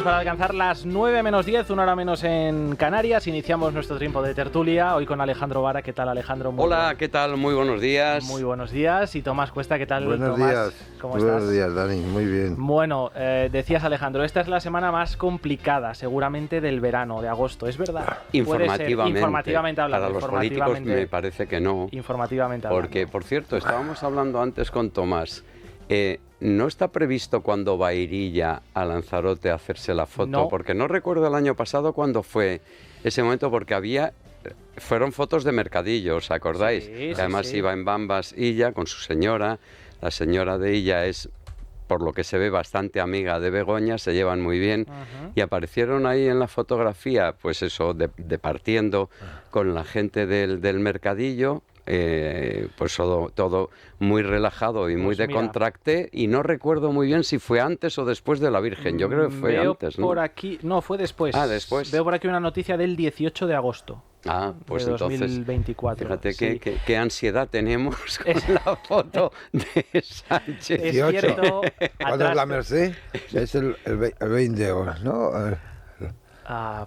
minutos para alcanzar las 9 menos 10, una hora menos en Canarias. Iniciamos nuestro tiempo de tertulia, hoy con Alejandro Vara. ¿Qué tal, Alejandro? Hola, ¿qué tal? Muy buenos días. Muy buenos días. Y Tomás Cuesta, ¿qué tal, buenos Tomás? Días. ¿Cómo estás? Buenos días, Dani. Muy bien. Bueno, decías, Alejandro, esta es la semana más complicada, seguramente, del verano, de agosto. ¿Es verdad? Informativamente hablando. Para los políticos me parece que no. Informativamente hablando. Porque, por cierto, estábamos hablando antes con Tomás. ¿No está previsto cuando va a ir Illa a Lanzarote a hacerse la foto? No. Porque no recuerdo el año pasado cuándo fue ese momento, porque fueron fotos de mercadillo, ¿os acordáis? Sí, Además sí. iba en Bambas Illa con su señora. La señora de Illa es, por lo que se ve, bastante amiga de Begoña, se llevan muy bien. Y aparecieron ahí en la fotografía, pues eso, departiendo con la gente del mercadillo. Pues todo muy relajado y muy de contracte, y no recuerdo muy bien si fue antes o después de la Virgen. Yo creo que fue antes, ¿no? Por aquí, no, fue después. Después. Veo por aquí una noticia del 18 de agosto. Pues de entonces, 2024. fíjate sí. qué ansiedad tenemos con la foto de Sánchez. Es cierto. ¿Cuándo es la Merced? Es el 20 de horas, ¿no?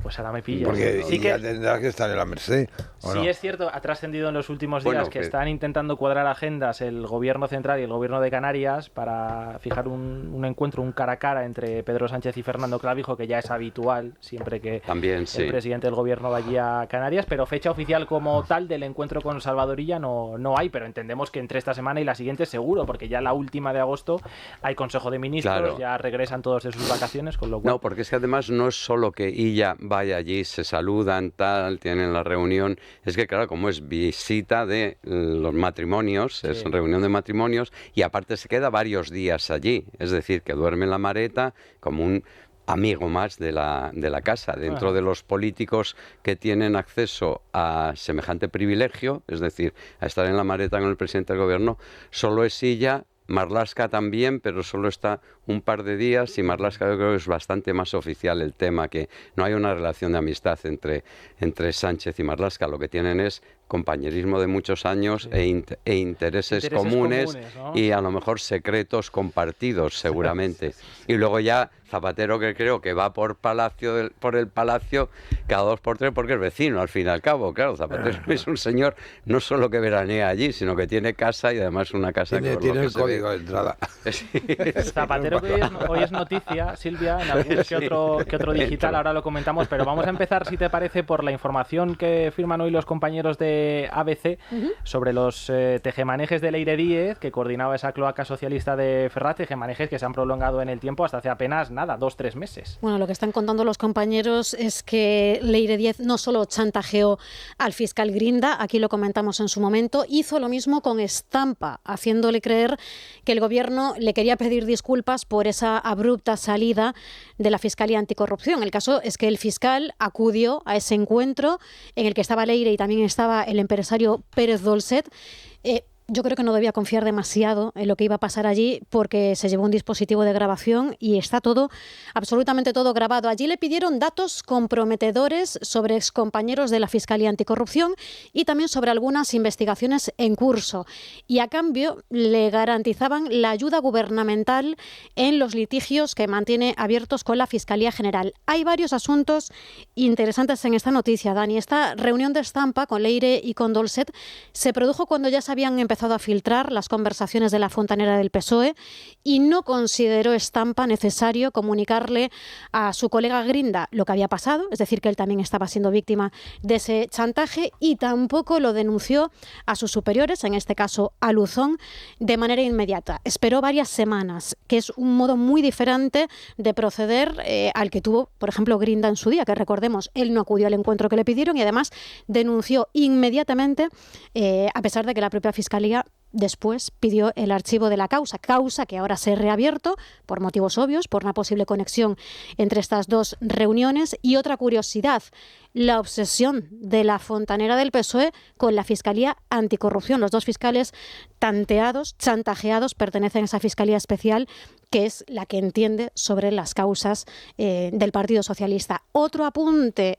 Pues ahora me pillas. Porque sí ya tendrá que estar en la Merced. Sí, no? es cierto, ha trascendido en los últimos días que están intentando cuadrar agendas el gobierno central y el gobierno de Canarias para fijar un encuentro, un cara a cara entre Pedro Sánchez y Fernando Clavijo, que ya es habitual siempre que el presidente del gobierno vaya a Canarias, pero fecha oficial como tal del encuentro con Salvador Illa no hay, pero entendemos que entre esta semana y la siguiente seguro, porque ya la última de agosto hay Consejo de Ministros, claro. Ya regresan todos de sus vacaciones, con lo cual... No, porque es que además no es solo que Illa vaya allí, se saludan, tienen la reunión. Es que, claro, como es visita de los matrimonios, es reunión de matrimonios, y aparte se queda varios días allí. Es decir, que duerme en la Mareta como un amigo más de la casa. Dentro de los políticos que tienen acceso a semejante privilegio, es decir, a estar en la Mareta con el presidente del gobierno, solo es Illa. Marlaska también, pero solo está un par de días, y Marlaska yo creo que es bastante más oficial el tema, que no hay una relación de amistad entre Sánchez y Marlaska. Lo que tienen es compañerismo de muchos años e intereses comunes, ¿no? Y a lo mejor secretos compartidos, seguramente. Sí. Y luego ya Zapatero, que creo que va por el Palacio cada 2 por 3 porque es vecino, al fin y al cabo. Claro, Zapatero es un señor no solo que veranea allí, sino que tiene casa, y además una casa tiene el código de entrada. Zapatero, que hoy es noticia, Silvia, en algún que otro digital, ahora lo comentamos, pero vamos a empezar, si te parece, por la información que firman hoy los compañeros de ABC sobre los tejemanejes de Leire Díez, que coordinaba esa cloaca socialista de Ferraz, tejemanejes que se han prolongado en el tiempo hasta hace apenas 2-3 meses. Bueno, lo que están contando los compañeros es que Leire Díez no solo chantajeó al fiscal Grinda, aquí lo comentamos en su momento, hizo lo mismo con Estampa, haciéndole creer que el gobierno le quería pedir disculpas por esa abrupta salida de la Fiscalía Anticorrupción. El caso es que el fiscal acudió a ese encuentro en el que estaba Leire y también estaba el empresario Pérez Dolcet. Yo creo que no debía confiar demasiado en lo que iba a pasar allí, porque se llevó un dispositivo de grabación y está todo, absolutamente todo grabado. Allí le pidieron datos comprometedores sobre excompañeros de la Fiscalía Anticorrupción y también sobre algunas investigaciones en curso. Y a cambio le garantizaban la ayuda gubernamental en los litigios que mantiene abiertos con la Fiscalía General. Hay varios asuntos interesantes en esta noticia, Dani. Esta reunión de Estampa con Leire y con Dolcet se produjo cuando ya se habían empezado a filtrar las conversaciones de la fontanera del PSOE, y no consideró Estampa necesario comunicarle a su colega Grinda lo que había pasado, es decir, que él también estaba siendo víctima de ese chantaje, y tampoco lo denunció a sus superiores, en este caso a Luzón, de manera inmediata. Esperó varias semanas, que es un modo muy diferente de proceder al que tuvo, por ejemplo, Grinda en su día, que recordemos, él no acudió al encuentro que le pidieron y además denunció inmediatamente, a pesar de que la propia Fiscalía después pidió el archivo de la causa que ahora se ha reabierto por motivos obvios, por una posible conexión entre estas dos reuniones. Y otra curiosidad, la obsesión de la fontanera del PSOE con la Fiscalía Anticorrupción. Los dos fiscales chantajeados, pertenecen a esa Fiscalía Especial, que es la que entiende sobre las causas del Partido Socialista. Otro apunte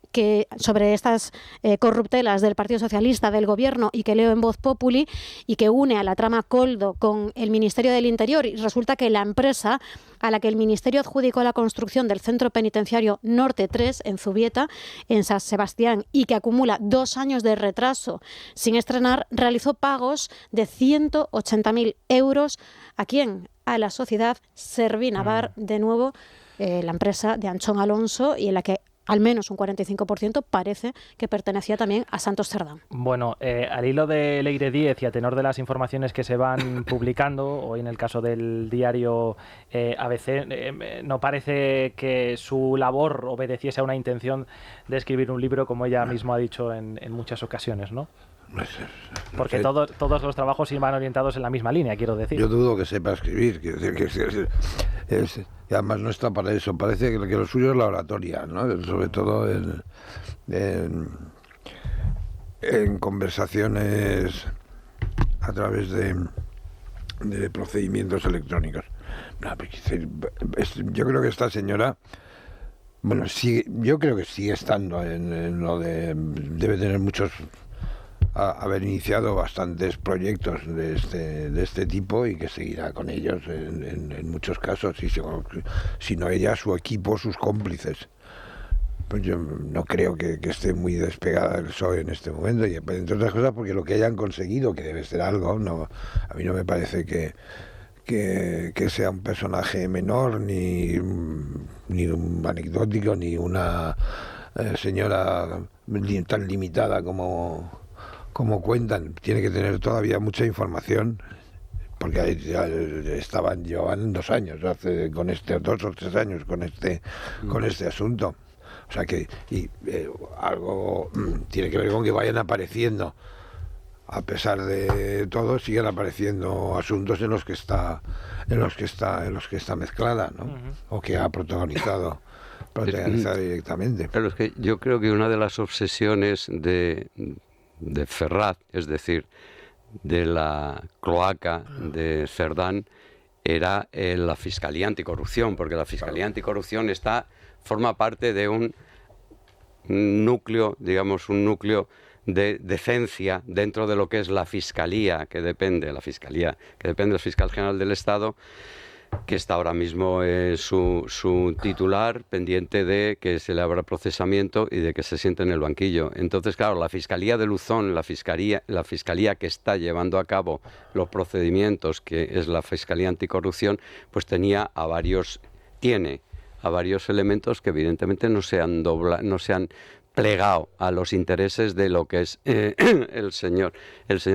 sobre estas corruptelas del Partido Socialista, del Gobierno, y que leo en Voz Populi, y que une a la trama Koldo con el Ministerio del Interior, y resulta que la empresa a la que el Ministerio adjudicó la construcción del Centro Penitenciario Norte 3 en Zubieta, en San Sebastián, y que acumula 2 años de retraso sin estrenar, realizó pagos de 180.000 euros. ¿A quién? A la sociedad Servinavar, de nuevo, la empresa de Anchón Alonso, y en la que al menos un 45% parece que pertenecía también a Santos Cerdán. Bueno, al hilo de Leire Díez y a tenor de las informaciones que se van publicando, hoy en el caso del diario ABC, no parece que su labor obedeciese a una intención de escribir un libro, como ella misma ha dicho en muchas ocasiones, ¿no? Porque todos los trabajos iban orientados en la misma línea, quiero decir. Yo dudo que sepa escribir, quiero decir y además no está para eso. Parece que lo suyo es la oratoria, ¿no? Sobre todo en conversaciones a través de procedimientos electrónicos. Yo creo que esta señora, bueno, yo creo que sigue estando en lo de... Debe tener haber iniciado bastantes proyectos de este tipo, y que seguirá con ellos en muchos casos, y si no ella, su equipo, sus cómplices. Pues yo no creo que esté muy despegada del PSOE en este momento, y entre otras cosas porque lo que hayan conseguido, que debe ser algo, a mí no me parece que sea un personaje menor, ni un anecdótico, ni una señora tan limitada como cuentan. Tiene que tener todavía mucha información, porque ya llevaban 2 años, con 2 o 3 años con este asunto. O sea que algo tiene que ver con que vayan apareciendo, a pesar de todo, siguen apareciendo asuntos en los que está mezclada, ¿no? O que ha protagonizado directamente. Claro, es que yo creo que una de las obsesiones de Ferraz, es decir, de la cloaca de Cerdán, era la Fiscalía Anticorrupción, porque la Fiscalía Anticorrupción forma parte de un núcleo, digamos, un núcleo de decencia dentro de lo que es la Fiscalía, que depende del Fiscal General del Estado, que está ahora mismo su titular, pendiente de que se le abra procesamiento y de que se siente en el banquillo. Entonces, claro, la Fiscalía de Luzón, la fiscalía que está llevando a cabo los procedimientos, que es la Fiscalía Anticorrupción, pues tiene a varios elementos que evidentemente no se han plegado a los intereses de lo que es el señor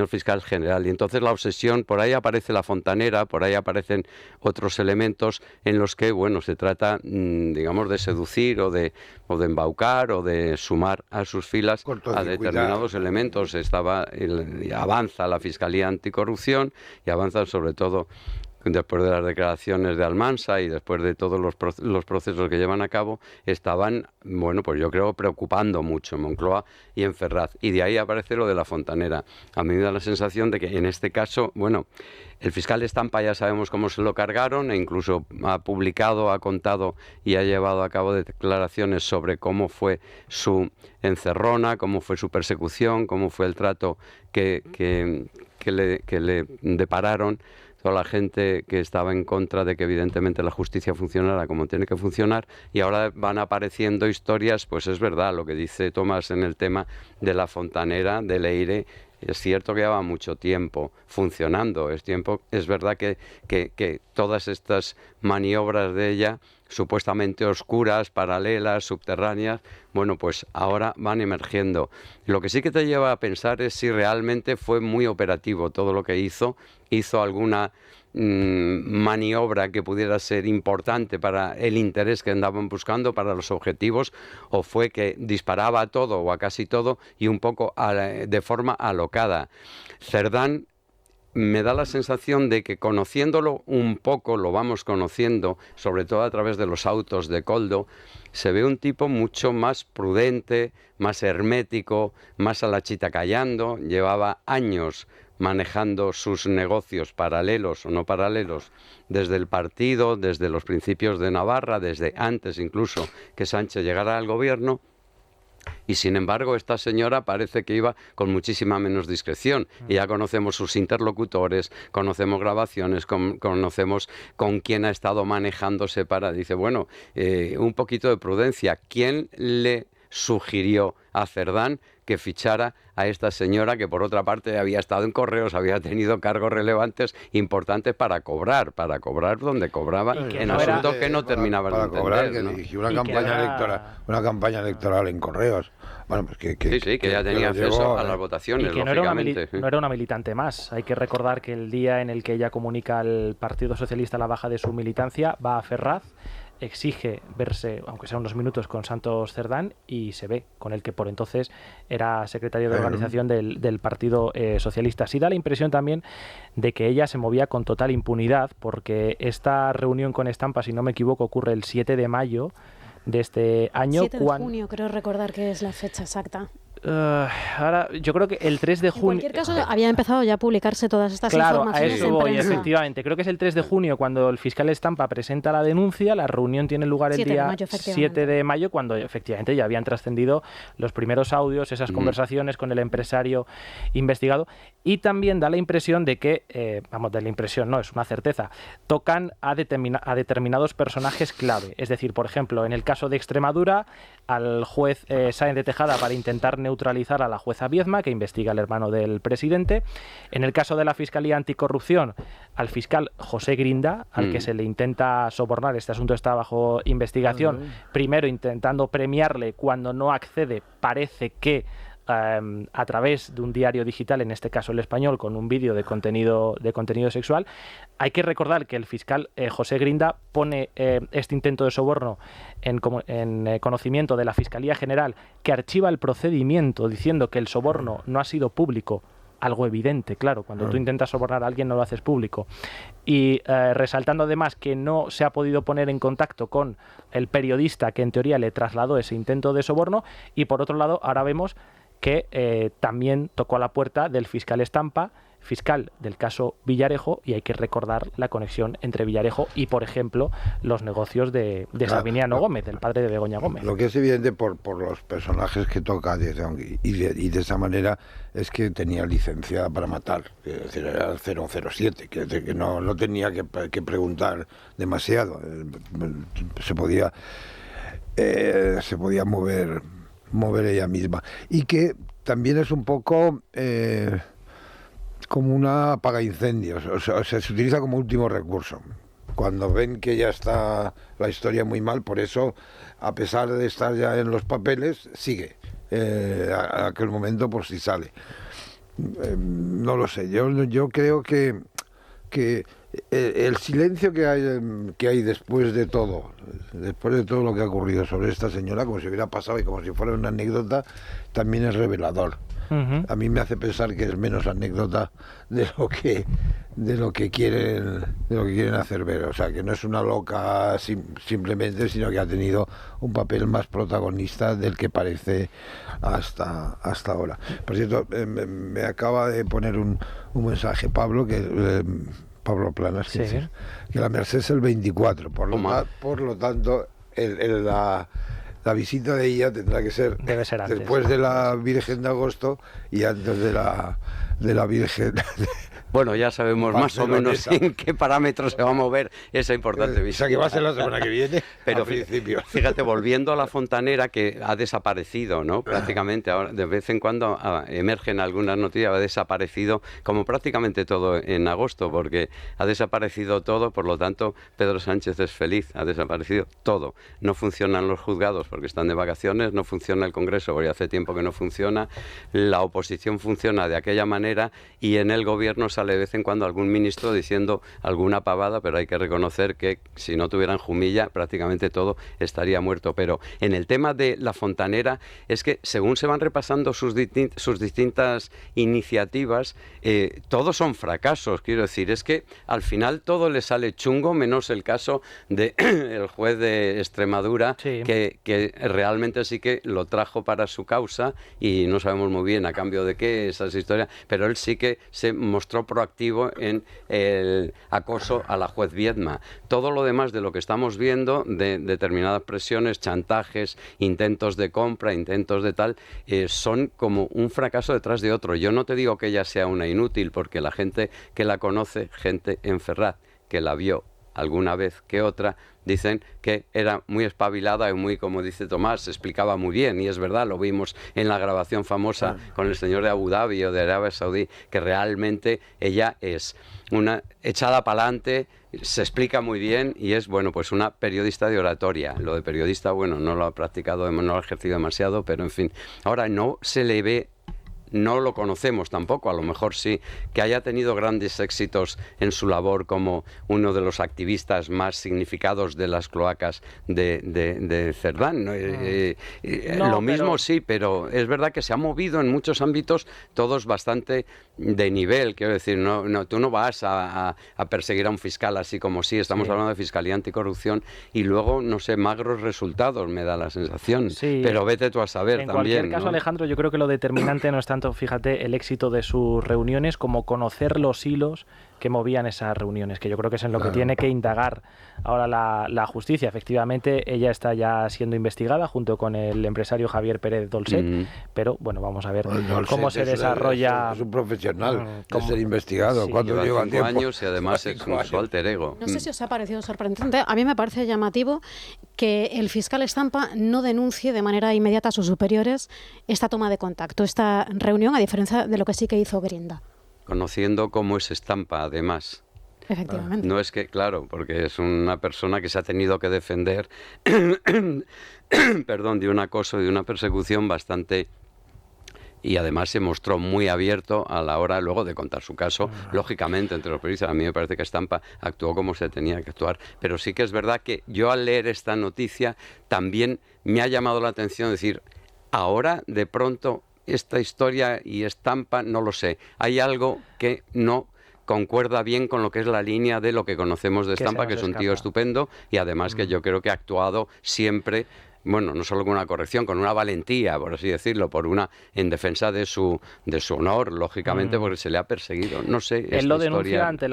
fiscal general. Y entonces la obsesión, por ahí aparece la fontanera, por ahí aparecen otros elementos en los que, bueno, se trata, digamos, de seducir o de embaucar o de sumar a sus filas a determinados elementos. Avanza la Fiscalía Anticorrupción y avanza sobre todo después de las declaraciones de Almansa y después de todos los procesos que llevan a cabo, estaban, bueno, pues yo creo, preocupando mucho en Moncloa y en Ferraz. Y de ahí aparece lo de la fontanera. A mí me da la sensación de que en este caso, bueno, el fiscal Estampa ya sabemos cómo se lo cargaron, e incluso ha publicado, ha contado y ha llevado a cabo declaraciones sobre cómo fue su encerrona, cómo fue su persecución, cómo fue el trato que le depararon toda la gente que estaba en contra de que evidentemente la justicia funcionara como tiene que funcionar. Y ahora van apareciendo historias, pues es verdad lo que dice Tomás en el tema de la fontanera, de Leire. Es cierto que lleva mucho tiempo funcionando, es verdad que todas estas maniobras de ella, supuestamente oscuras, paralelas, subterráneas, bueno, pues ahora van emergiendo. Lo que sí que te lleva a pensar es si realmente fue muy operativo todo lo que hizo alguna maniobra que pudiera ser importante para el interés que andaban buscando, para los objetivos, o fue que disparaba a todo o a casi todo y un poco de forma alocada. Cerdán me da la sensación de que conociéndolo un poco, lo vamos conociendo, sobre todo a través de los autos de Koldo, se ve un tipo mucho más prudente, más hermético, más a la chita callando. Llevaba años manejando sus negocios paralelos o no paralelos desde el partido, desde los principios de Navarra, desde antes incluso que Sánchez llegara al gobierno. Y sin embargo esta señora parece que iba con muchísima menos discreción, y ya conocemos sus interlocutores, conocemos grabaciones, conocemos con quién ha estado manejándose para... Dice, bueno, un poquito de prudencia. ¿Quién le sugirió a Cerdán que fichara a esta señora, que por otra parte había estado en Correos, había tenido cargos relevantes importantes para cobrar donde cobraba en asuntos que no terminaban de entender, cobrar, que ¿no? dirigió una campaña electoral en Correos. Bueno, pues que ya tenía acceso a las votaciones, y que no era una militante más. Hay que recordar que el día en el que ella comunica al Partido Socialista la baja de su militancia, va a Ferraz, exige verse, aunque sea unos minutos, con Santos Cerdán, y se ve con el que por entonces era secretario de organización del Partido Socialista. Sí da la impresión también de que ella se movía con total impunidad, porque esta reunión con Estampa, si no me equivoco, ocurre el 7 de mayo de este año. 7 de junio, creo recordar que es la fecha exacta. Ahora, yo creo que el 3 de junio... En cualquier caso, había empezado ya a publicarse todas estas informaciones. Claro, a eso en voy, prensa. efectivamente. Creo que es el 3 de junio cuando el fiscal Estampa presenta la denuncia. La reunión tiene lugar el día 7 de mayo, cuando efectivamente ya habían trascendido los primeros audios, esas conversaciones con el empresario investigado. Y también da la impresión de que, de la impresión, no, es una certeza, tocan a determinados personajes clave. Es decir, por ejemplo, en el caso de Extremadura, al juez Sáenz de Tejada para intentar neutralizar a la jueza Viezma, que investiga al hermano del presidente. En el caso de la Fiscalía Anticorrupción, al fiscal José Grinda, al que se le intenta sobornar. Este asunto está bajo investigación. Primero intentando premiarle, cuando no accede, parece que a través de un diario digital, en este caso El Español, con un vídeo de contenido sexual. Hay que recordar que el fiscal José Grinda pone este intento de soborno en conocimiento de la Fiscalía General, que archiva el procedimiento diciendo que el soborno no ha sido público. Algo evidente, claro, cuando tú intentas sobornar a alguien no lo haces público. Y resaltando además que no se ha podido poner en contacto con el periodista que en teoría le trasladó ese intento de soborno. Y por otro lado, ahora vemos que también tocó a la puerta del fiscal Estampa, fiscal del caso Villarejo, y hay que recordar la conexión entre Villarejo y, por ejemplo, los negocios de Sabiniano Gómez, el padre de Begoña Gómez. Lo que es evidente por los personajes que toca y de esa manera es que tenía licencia para matar, es decir, era el 007, que no tenía que preguntar demasiado, se podía mover ella misma, y que también es un poco como una apagaincendios, o sea, se utiliza como último recurso cuando ven que ya está la historia muy mal. Por eso, a pesar de estar ya en los papeles, sigue a aquel momento por si sale. No lo sé, yo creo que el silencio que hay después de todo lo que ha ocurrido sobre esta señora, como si hubiera pasado y como si fuera una anécdota, también es revelador. A mí me hace pensar que es menos anécdota de lo que quieren hacer ver. O sea, que no es una loca simplemente, sino que ha tenido un papel más protagonista del que parece hasta ahora. Por cierto, me acaba de poner un mensaje Pablo Pablo Planas, que la Merced es el 24, por lo tanto la visita de ella tendrá que ser, debe ser antes, después de la Virgen de Agosto y antes de la Virgen. Bueno, ya sabemos más o menos en qué parámetros se va a mover esa importante visita. O sea, que va a ser la semana que viene, pero fíjate, volviendo a la fontanera, que ha desaparecido, ¿no? Prácticamente, ahora de vez en cuando emergen algunas noticias, ha desaparecido como prácticamente todo en agosto, porque ha desaparecido todo, por lo tanto, Pedro Sánchez es feliz, ha desaparecido todo. No funcionan los juzgados porque están de vacaciones, no funciona el Congreso porque hace tiempo que no funciona, la oposición funciona de aquella manera, y en el gobierno se sale de vez en cuando algún ministro diciendo alguna pavada, pero hay que reconocer que si no tuvieran Jumilla prácticamente todo estaría muerto. Pero en el tema de la fontanera es que según se van repasando sus distintas iniciativas, todos son fracasos. Quiero decir, es que al final todo le sale chungo, menos el caso del juez de Extremadura, sí, que realmente sí que lo trajo para su causa y no sabemos muy bien a cambio de qué esas historias, pero él sí que se mostró proactivo en el acoso a la juez Viedma. Todo lo demás de lo que estamos viendo, de determinadas presiones, chantajes, intentos de compra, intentos de tal, son como un fracaso detrás de otro. Yo no te digo que ella sea una inútil, porque la gente que la conoce, gente en Ferraz, que la vio alguna vez que otra, dicen que era muy espabilada y muy, como dice Tomás, se explicaba muy bien, y es verdad, lo vimos en la grabación famosa con el señor de Abu Dhabi o de Arabia Saudí, que realmente ella es una echada para adelante, se explica muy bien y es, bueno, pues una periodista de oratoria. Lo de periodista, bueno, no lo ha practicado, no lo ha ejercido demasiado, pero en fin, ahora no se le ve. No lo conocemos tampoco, a lo mejor sí, que haya tenido grandes éxitos en su labor como uno de los activistas más significados de las cloacas de Cerdán. Lo mismo pero... sí, pero es verdad que se ha movido en muchos ámbitos, todos bastante de nivel. Quiero decir, tú no vas a perseguir a un fiscal así como sí, estamos hablando de Fiscalía Anticorrupción y luego, no sé, magros resultados, me da la sensación. Sí. Pero vete tú a saber también. En cualquier caso, ¿no? Alejandro, yo creo que lo determinante no es tanto, fíjate, el éxito de sus reuniones como conocer los hilos que movían esas reuniones, que yo creo que es en lo que tiene que indagar ahora la justicia. Efectivamente, ella está ya siendo investigada junto con el empresario Javier Pérez Dolcet, pero bueno, vamos a ver cómo se desarrolla. Es un profesional de ser investigado. Sí, lleva 5 años y además es su alter ego. No sé si os ha parecido sorprendente. A mí me parece llamativo que el fiscal Estampa no denuncie de manera inmediata a sus superiores esta toma de contacto, esta reunión, a diferencia de lo que sí que hizo Grinda. Conociendo cómo es Estampa, además. Efectivamente. No es que, claro, porque es una persona que se ha tenido que defender perdón, de un acoso y de una persecución bastante... Y además se mostró muy abierto a la hora luego de contar su caso, lógicamente, entre los periodistas. A mí me parece que Estampa actuó como se tenía que actuar. Pero sí que es verdad que yo al leer esta noticia también me ha llamado la atención decir, ahora de pronto... esta historia y Estampa, no lo sé. Hay algo que no concuerda bien con lo que es la línea de lo que conocemos de Estampa, que es un tío estupendo y además que yo creo que ha actuado siempre, bueno, no solo con una corrección, con una valentía, por así decirlo, en defensa de su honor, lógicamente, porque se le ha perseguido. No sé, él lo denuncia ante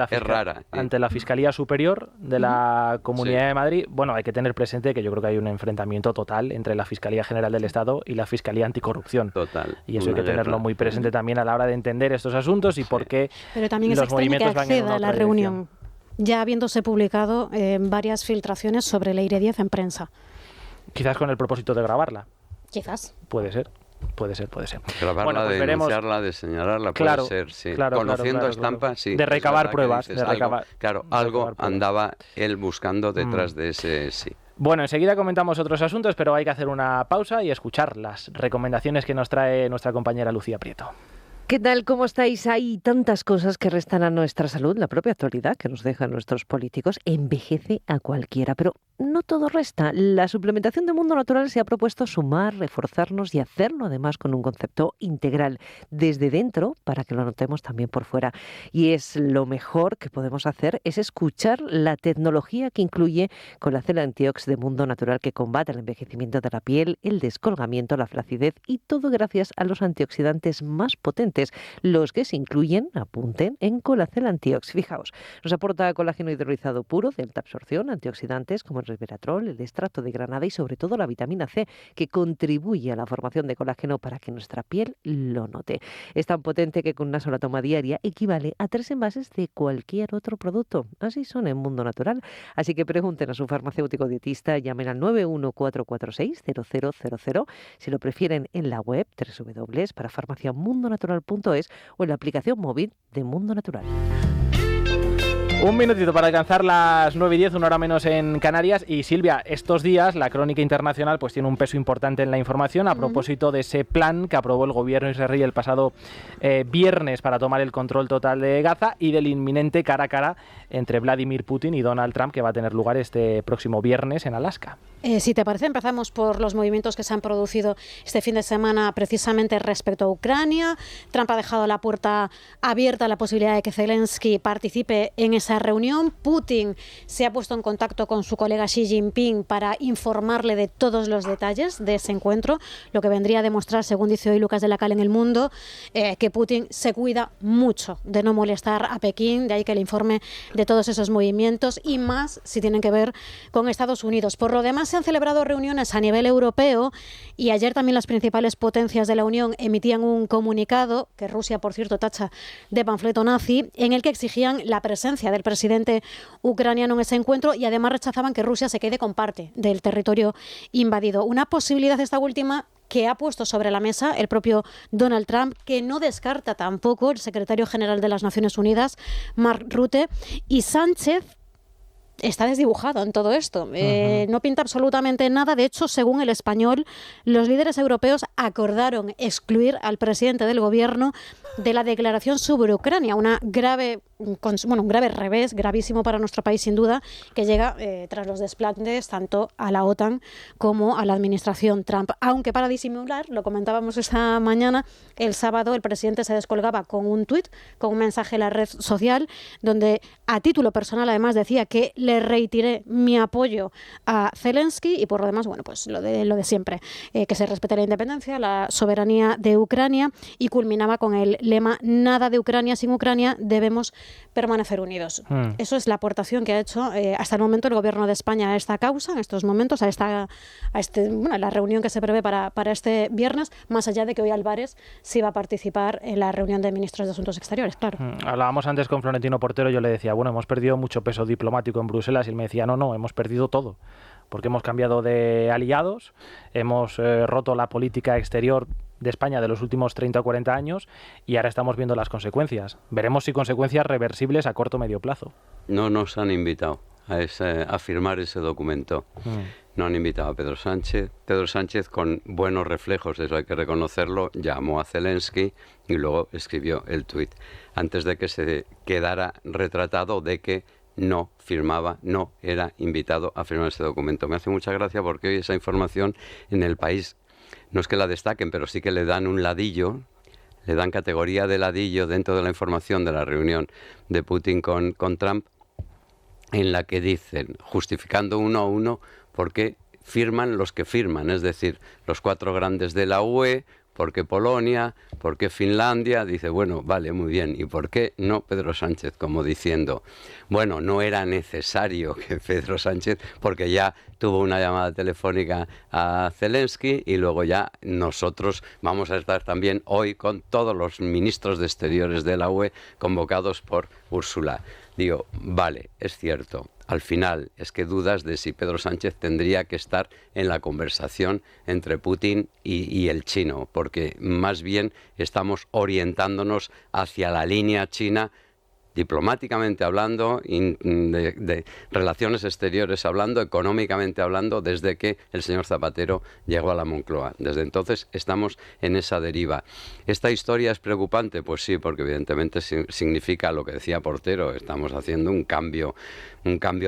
la Fiscalía Superior de la Comunidad de Madrid. Bueno, hay que tener presente que yo creo que hay un enfrentamiento total entre la Fiscalía General del Estado y la Fiscalía Anticorrupción. Total. Y eso hay que tenerlo muy presente también a la hora de entender estos asuntos y por qué pero también los movimientos van en una a la reunión, ya habiéndose publicado varias filtraciones sobre Leire Díez en prensa. Quizás con el propósito de grabarla. Quizás. Puede ser. Grabarla, bueno, pues de denunciarla, de señalarla, puede ser, sí. Conociendo a Estampa, sí. De recabar pruebas. Algo andaba él buscando detrás de ese sí. Bueno, enseguida comentamos otros asuntos, pero hay que hacer una pausa y escuchar las recomendaciones que nos trae nuestra compañera Lucía Prieto. ¿Qué tal? ¿Cómo estáis? Hay tantas cosas que restan a nuestra salud. La propia actualidad que nos dejan nuestros políticos envejece a cualquiera, pero no todo resta. La suplementación de Mundo Natural se ha propuesto sumar, reforzarnos y hacerlo además con un concepto integral desde dentro para que lo notemos también por fuera. Y es lo mejor que podemos hacer es escuchar la tecnología que incluye Colacel Antiox de Mundo Natural, que combate el envejecimiento de la piel, el descolgamiento, la flacidez y todo gracias a los antioxidantes más potentes. Los que se incluyen, apunten, en Colacel Antiox. Fijaos, nos aporta colágeno hidrolizado puro de alta absorción, antioxidantes como el resveratrol, el extracto de granada y sobre todo la vitamina C, que contribuye a la formación de colágeno para que nuestra piel lo note. Es tan potente que con una sola toma diaria equivale a 3 envases de cualquier otro producto. Así son en Mundo Natural. Así que pregunten a su farmacéutico dietista, llamen al 914460000, si lo prefieren en la web www.parafarmaciamundonatural.es o en la aplicación móvil de Mundo Natural. Un minutito para alcanzar las 9:10, una hora menos en Canarias. Y Silvia, estos días la crónica internacional pues tiene un peso importante en la información a propósito de ese plan que aprobó el gobierno israelí el pasado viernes para tomar el control total de Gaza y del inminente cara a cara entre Vladimir Putin y Donald Trump que va a tener lugar este próximo viernes en Alaska. Si te parece, empezamos por los movimientos que se han producido este fin de semana precisamente respecto a Ucrania. Trump ha dejado la puerta abierta a la posibilidad de que Zelensky participe en esa reunión. Putin se ha puesto en contacto con su colega Xi Jinping para informarle de todos los detalles de ese encuentro, lo que vendría a demostrar, según dice hoy Lucas de la Cal en El Mundo, que Putin se cuida mucho de no molestar a Pekín, de ahí que el informe de todos esos movimientos y más si tienen que ver con Estados Unidos. Por lo demás, se han celebrado reuniones a nivel europeo y ayer también las principales potencias de la Unión emitían un comunicado, que Rusia, por cierto, tacha de panfleto nazi, en el que exigían la presencia del presidente ucraniano en ese encuentro y además rechazaban que Rusia se quede con parte del territorio invadido. Una posibilidad esta última que ha puesto sobre la mesa el propio Donald Trump, que no descarta tampoco el secretario general de las Naciones Unidas, Mark Rutte, y Sánchez está desdibujado en todo esto. No pinta absolutamente nada. De hecho, según El Español, los líderes europeos acordaron excluir al presidente del gobierno de la declaración sobre Ucrania. Un grave revés, gravísimo para nuestro país sin duda, que llega tras los desplantes tanto a la OTAN como a la administración Trump. Aunque para disimular, lo comentábamos esta mañana, el sábado el presidente se descolgaba con un tuit, con un mensaje en la red social, donde a título personal además decía que le reiteré mi apoyo a Zelensky y por lo demás, bueno, pues lo de siempre, que se respete la independencia, la soberanía de Ucrania, y culminaba con el lema "nada de Ucrania sin Ucrania, debemos permanecer unidos". Eso es la aportación que ha hecho hasta el momento el gobierno de España a esta causa, en estos momentos, a la reunión que se prevé para este viernes, más allá de que hoy Álvarez sí va a participar en la reunión de ministros de Asuntos Exteriores, claro. Hablábamos antes con Florentino Portero, yo le decía, bueno, hemos perdido mucho peso diplomático en Bruselas, y él me decía, no, hemos perdido todo, porque hemos cambiado de aliados, hemos roto la política exterior de España de los últimos 30 o 40 años y ahora estamos viendo las consecuencias. Veremos si consecuencias reversibles a corto o medio plazo. No nos han invitado a firmar ese documento. No han invitado a Pedro Sánchez. Pedro Sánchez, con buenos reflejos, eso hay que reconocerlo, llamó a Zelensky y luego escribió el tuit, antes de que se quedara retratado de que no firmaba, no era invitado a firmar ese documento. Me hace mucha gracia porque hoy esa información en El País, no es que la destaquen, pero sí que le dan un ladillo, le dan categoría de ladillo dentro de la información de la reunión de Putin con Trump, en la que dicen, justificando uno a uno, por qué firman los que firman, es decir, los 4 grandes de la UE, ¿por qué Polonia? ¿Por qué Finlandia? Dice, bueno, vale, muy bien. ¿Y por qué no Pedro Sánchez? Como diciendo, bueno, no era necesario que Pedro Sánchez, porque ya tuvo una llamada telefónica a Zelensky y luego ya nosotros vamos a estar también hoy con todos los ministros de Exteriores de la UE convocados por Úrsula. Digo, vale, es cierto. Al final es que dudas de si Pedro Sánchez tendría que estar en la conversación entre Putin y el chino, porque más bien estamos orientándonos hacia la línea china, diplomáticamente hablando, de relaciones exteriores hablando, económicamente hablando, desde que el señor Zapatero llegó a la Moncloa. Desde entonces estamos en esa deriva. ¿Esta historia es preocupante? Pues sí, porque evidentemente significa lo que decía Portero, estamos haciendo un cambio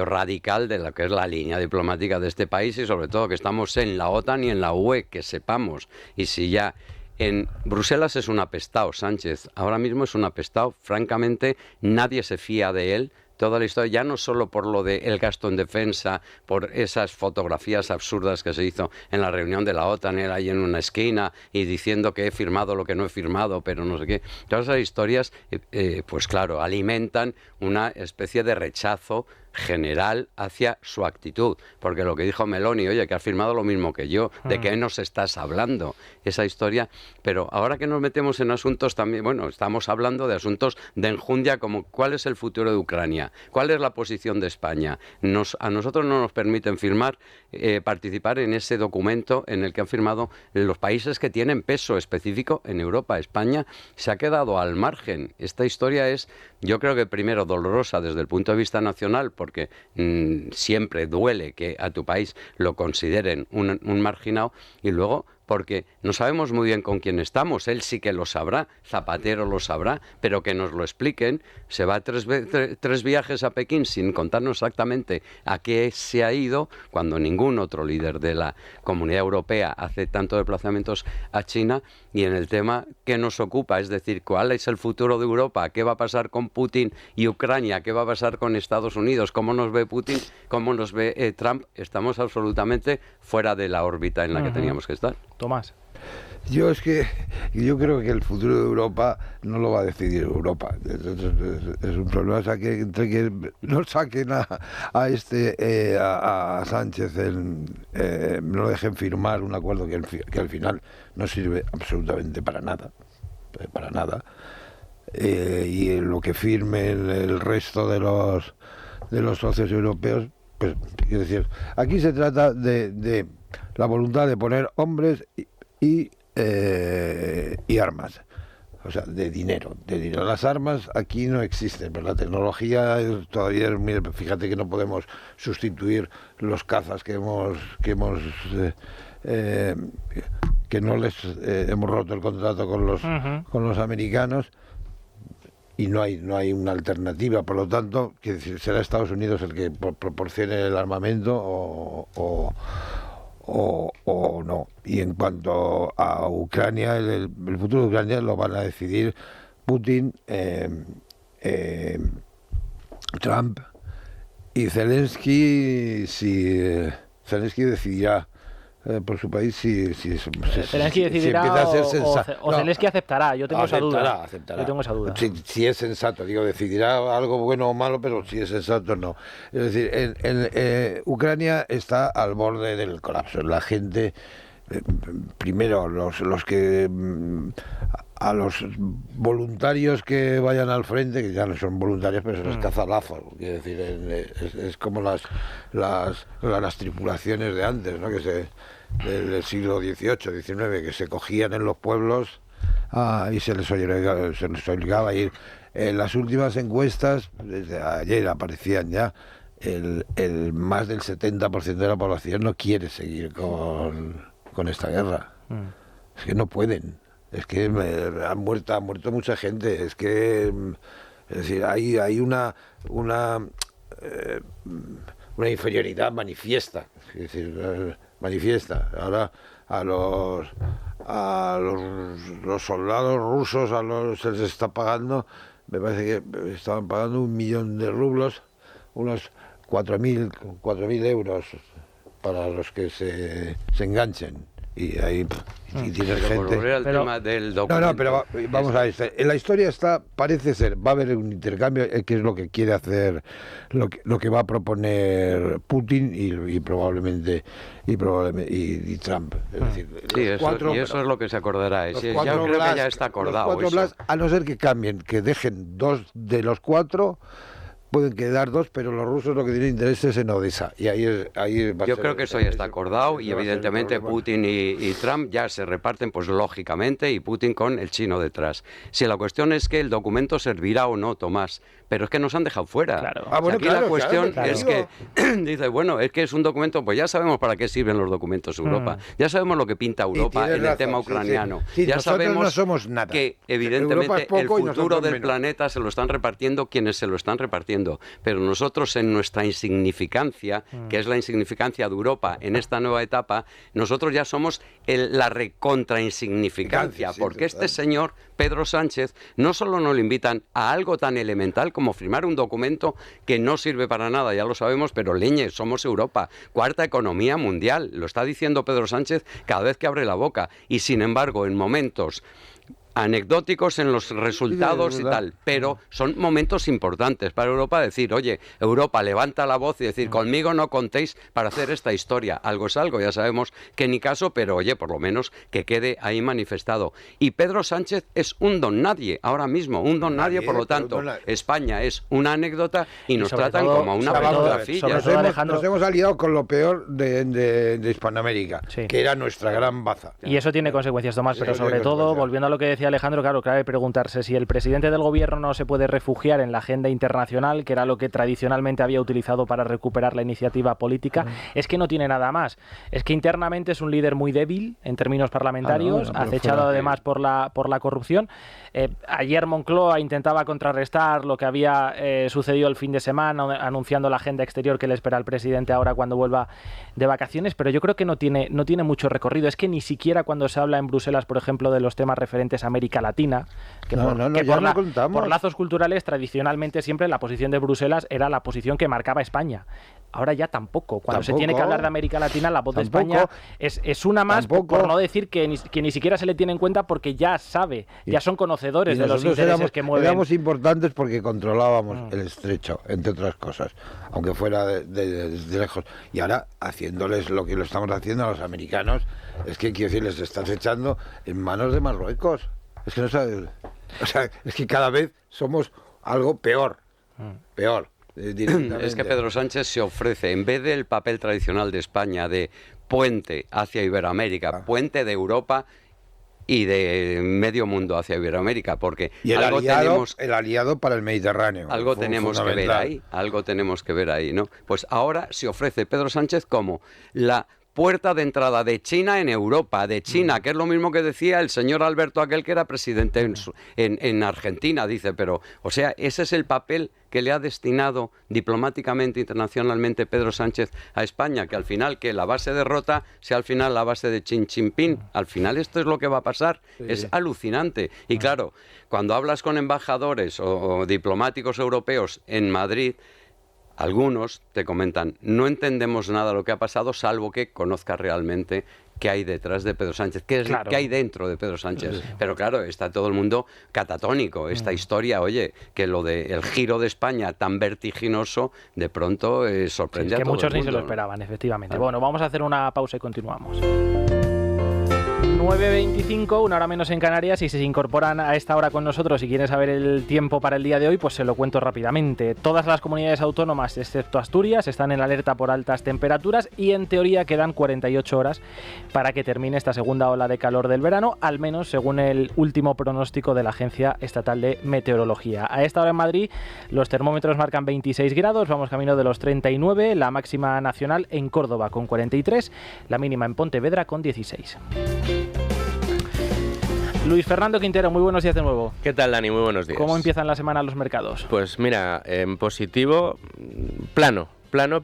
radical de lo que es la línea diplomática de este país y sobre todo que estamos en la OTAN y en la UE, que sepamos. Y si ya en Bruselas es un apestado, Sánchez, ahora mismo es un apestado, francamente nadie se fía de él. Toda la historia, ya no solo por lo del gasto en defensa, por esas fotografías absurdas que se hizo en la reunión de la OTAN, él ahí en una esquina y diciendo que he firmado lo que no he firmado, pero no sé qué. Todas esas historias, pues claro, alimentan una especie de rechazo general hacia su actitud, porque lo que dijo Meloni, oye, que has firmado lo mismo que yo, ¿de qué nos estás hablando? Esa historia, pero ahora que nos metemos en asuntos también, bueno, estamos hablando de asuntos de enjundia como cuál es el futuro de Ucrania, cuál es la posición de España. A nosotros no nos permiten participar en ese documento en el que han firmado los países que tienen peso específico en Europa. España se ha quedado al margen. Esta historia es, yo creo que primero dolorosa desde el punto de vista nacional, porque siempre duele que a tu país lo consideren un marginado, y luego porque no sabemos muy bien con quién estamos. Él sí que lo sabrá, Zapatero lo sabrá, pero que nos lo expliquen. Se va tres viajes a Pekín sin contarnos exactamente a qué se ha ido, cuando ningún otro líder de la Comunidad Europea hace tantos desplazamientos a China. Y en el tema que nos ocupa, es decir, ¿cuál es el futuro de Europa? ¿Qué va a pasar con Putin y Ucrania? ¿Qué va a pasar con Estados Unidos? ¿Cómo nos ve Putin? ¿Cómo nos ve Trump? Estamos absolutamente fuera de la órbita en la que teníamos que estar. Tomás. Yo creo que el futuro de Europa no lo va a decidir Europa. Es un problema entre que no saquen a Sánchez, no lo dejen firmar un acuerdo que al final no sirve absolutamente para nada. Y lo que firmen el resto de los socios europeos, pues quiero decir, aquí se trata de la voluntad de poner hombres y armas, o sea, de dinero. Las armas aquí no existen, pero la tecnología todavía es muy... Fíjate que no podemos sustituir los cazas que no les hemos roto el contrato con los americanos, y no hay una alternativa. Por lo tanto, será Estados Unidos el que proporcione el armamento o no. Y en cuanto a Ucrania, el futuro de Ucrania lo van a decidir Putin, Trump y Zelensky. Si Zelensky decidirá por su país, Zelensky decidirá, empieza a ser sensato. o Zelensky aceptará. Yo tengo esa duda. Aceptará. Yo tengo esa duda. Si es sensato, decidirá algo bueno o malo, pero si es sensato, no. Es decir, Ucrania está al borde del colapso. La gente, primero, los que... a los voluntarios que vayan al frente, que ya no son voluntarios, pero se les caza lazo. Quiero decir, es como las tripulaciones de antes, ¿no? Del siglo XVIII, XIX, que se cogían en los pueblos y se les obligaba a ir. En las últimas encuestas, desde ayer aparecían ya, el más del 70% de la población no quiere seguir con esta guerra. Es que no pueden. Es que ha muerto mucha gente. Es decir, hay una inferioridad manifiesta. Es decir, Ahora a los soldados rusos se les está pagando, me parece que estaban pagando 1 millón de rublos, unos 4.000 euros para los que se enganchen. Y ahí tienes gente... tema del documento. No, pero vamos a ver. En la historia parece ser, va a haber un intercambio, que es lo que quiere hacer, lo que va a proponer Putin y probablemente Trump. Es decir, eso es lo que se acordará. Yo creo que ya está acordado. A no ser que cambien, que dejen 2 de los 4... Pueden quedar 2, pero los rusos lo que tienen interés es en Odessa. Y ahí va a Yo ser, creo que eso ya está acordado y evidentemente Putin y Trump ya se reparten, pues lógicamente, y Putin con el chino detrás. Si la cuestión es que el documento servirá o no, Tomás, pero es que nos han dejado fuera. Claro. Aquí la cuestión es que, dice, bueno, es que es un documento, pues ya sabemos para qué sirven los documentos Europa. Ya sabemos lo que pinta Europa en el tema ucraniano. Ya sabemos no somos nada. que evidentemente el futuro del planeta se lo están repartiendo quienes se lo están repartiendo. Pero nosotros en nuestra insignificancia, que es la insignificancia de Europa en esta nueva etapa, nosotros ya somos la recontra insignificancia, porque este señor, Pedro Sánchez, no solo nos lo invitan a algo tan elemental como firmar un documento que no sirve para nada, ya lo sabemos, pero leñe, somos Europa, 4ª economía mundial, lo está diciendo Pedro Sánchez cada vez que abre la boca, y sin embargo en momentos anecdóticos en los resultados y tal, pero son momentos importantes para Europa decir, oye, Europa, levanta la voz y decir, conmigo no contéis para hacer esta historia. Algo es algo, ya sabemos que ni caso, pero oye, por lo menos que quede ahí manifestado. Y Pedro Sánchez es un don nadie, ahora mismo, un don nadie, por lo tanto, España es una anécdota y nos tratan como a una pelotafilla. Nos hemos aliado con lo peor de Hispanoamérica, que era nuestra gran baza. Y eso tiene consecuencias, Tomás, pero sobre todo, volviendo a lo que decía Alejandro, claro, cabe preguntarse si el presidente del gobierno no se puede refugiar en la agenda internacional, que era lo que tradicionalmente había utilizado para recuperar la iniciativa política, es que no tiene nada más. Es que internamente es un líder muy débil en términos parlamentarios, acechado además por la corrupción. Ayer Moncloa intentaba contrarrestar lo que había sucedido el fin de semana, anunciando la agenda exterior que le espera al presidente ahora cuando vuelva de vacaciones, pero yo creo que no tiene mucho recorrido. Es que ni siquiera cuando se habla en Bruselas, por ejemplo, de los temas referentes a América Latina, que por lazos culturales tradicionalmente siempre la posición de Bruselas era la posición que marcaba España. Ahora ya tampoco. Cuando se tiene que hablar de América Latina, la voz de España es una más, por no decir que ni siquiera se le tiene en cuenta, porque ya sabe, ya son conocedores de los intereses que mueven. Éramos importantes porque controlábamos el estrecho, entre otras cosas, aunque fuera desde lejos. Y ahora, haciéndoles lo que lo estamos haciendo a los americanos, es que quiero decir, les estás echando en manos de Marruecos. Es que no sabes, o sea, es que cada vez somos algo peor. Es que Pedro Sánchez se ofrece, en vez del papel tradicional de España de puente hacia Iberoamérica, puente de Europa y de medio mundo hacia Iberoamérica, porque y el aliado para el Mediterráneo. Algo tenemos que ver ahí, ¿no? Pues ahora se ofrece Pedro Sánchez como la puerta de entrada de China en Europa, que es lo mismo que decía el señor Alberto aquel que era presidente en Argentina, dice, pero, o sea, ese es el papel que le ha destinado diplomáticamente, internacionalmente Pedro Sánchez a España, que al final, que la base de Rota sea al final la base de Xi Jinping. Al final esto es lo que va a pasar. Sí. Es alucinante. Y claro, cuando hablas con embajadores o diplomáticos europeos en Madrid, algunos te comentan, no entendemos nada de lo que ha pasado, salvo que conozca realmente qué hay detrás de Pedro Sánchez, qué hay dentro de Pedro Sánchez. Sí. Pero claro, está todo el mundo catatónico. Esta historia, oye, que lo del giro de España tan vertiginoso, de pronto sorprende a todo el mundo. Que muchos ni se lo esperaban, efectivamente. Bueno, vamos a hacer una pausa y continuamos. 9:25, una hora menos en Canarias, y si se incorporan a esta hora con nosotros y quieren saber el tiempo para el día de hoy, pues se lo cuento rápidamente. Todas las comunidades autónomas, excepto Asturias, están en alerta por altas temperaturas y en teoría quedan 48 horas para que termine esta segunda ola de calor del verano, al menos según el último pronóstico de la Agencia Estatal de Meteorología. A esta hora en Madrid los termómetros marcan 26 grados, vamos camino de los 39, la máxima nacional en Córdoba con 43, la mínima en Pontevedra con 16. Luis Fernando Quintero, muy buenos días de nuevo. ¿Qué tal, Dani? Muy buenos días. ¿Cómo empiezan la semana los mercados? Pues mira, en positivo, plano,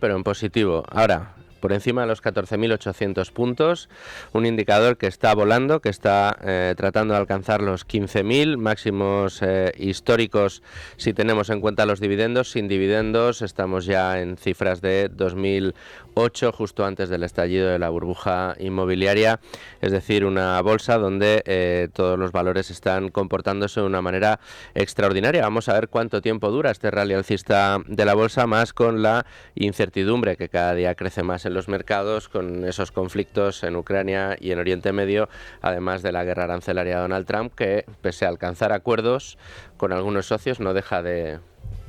pero en positivo. Ahora, por encima de los 14.800 puntos, un indicador que está volando, que está tratando de alcanzar los 15.000 máximos históricos si tenemos en cuenta los dividendos. Sin dividendos estamos ya en cifras de 2008, justo antes del estallido de la burbuja inmobiliaria, es decir, una bolsa donde todos los valores están comportándose de una manera extraordinaria. Vamos a ver cuánto tiempo dura este rally alcista de la bolsa, más con la incertidumbre que cada día crece más en los mercados, con esos conflictos en Ucrania y en Oriente Medio, además de la guerra arancelaria de Donald Trump, que pese a alcanzar acuerdos con algunos socios no deja de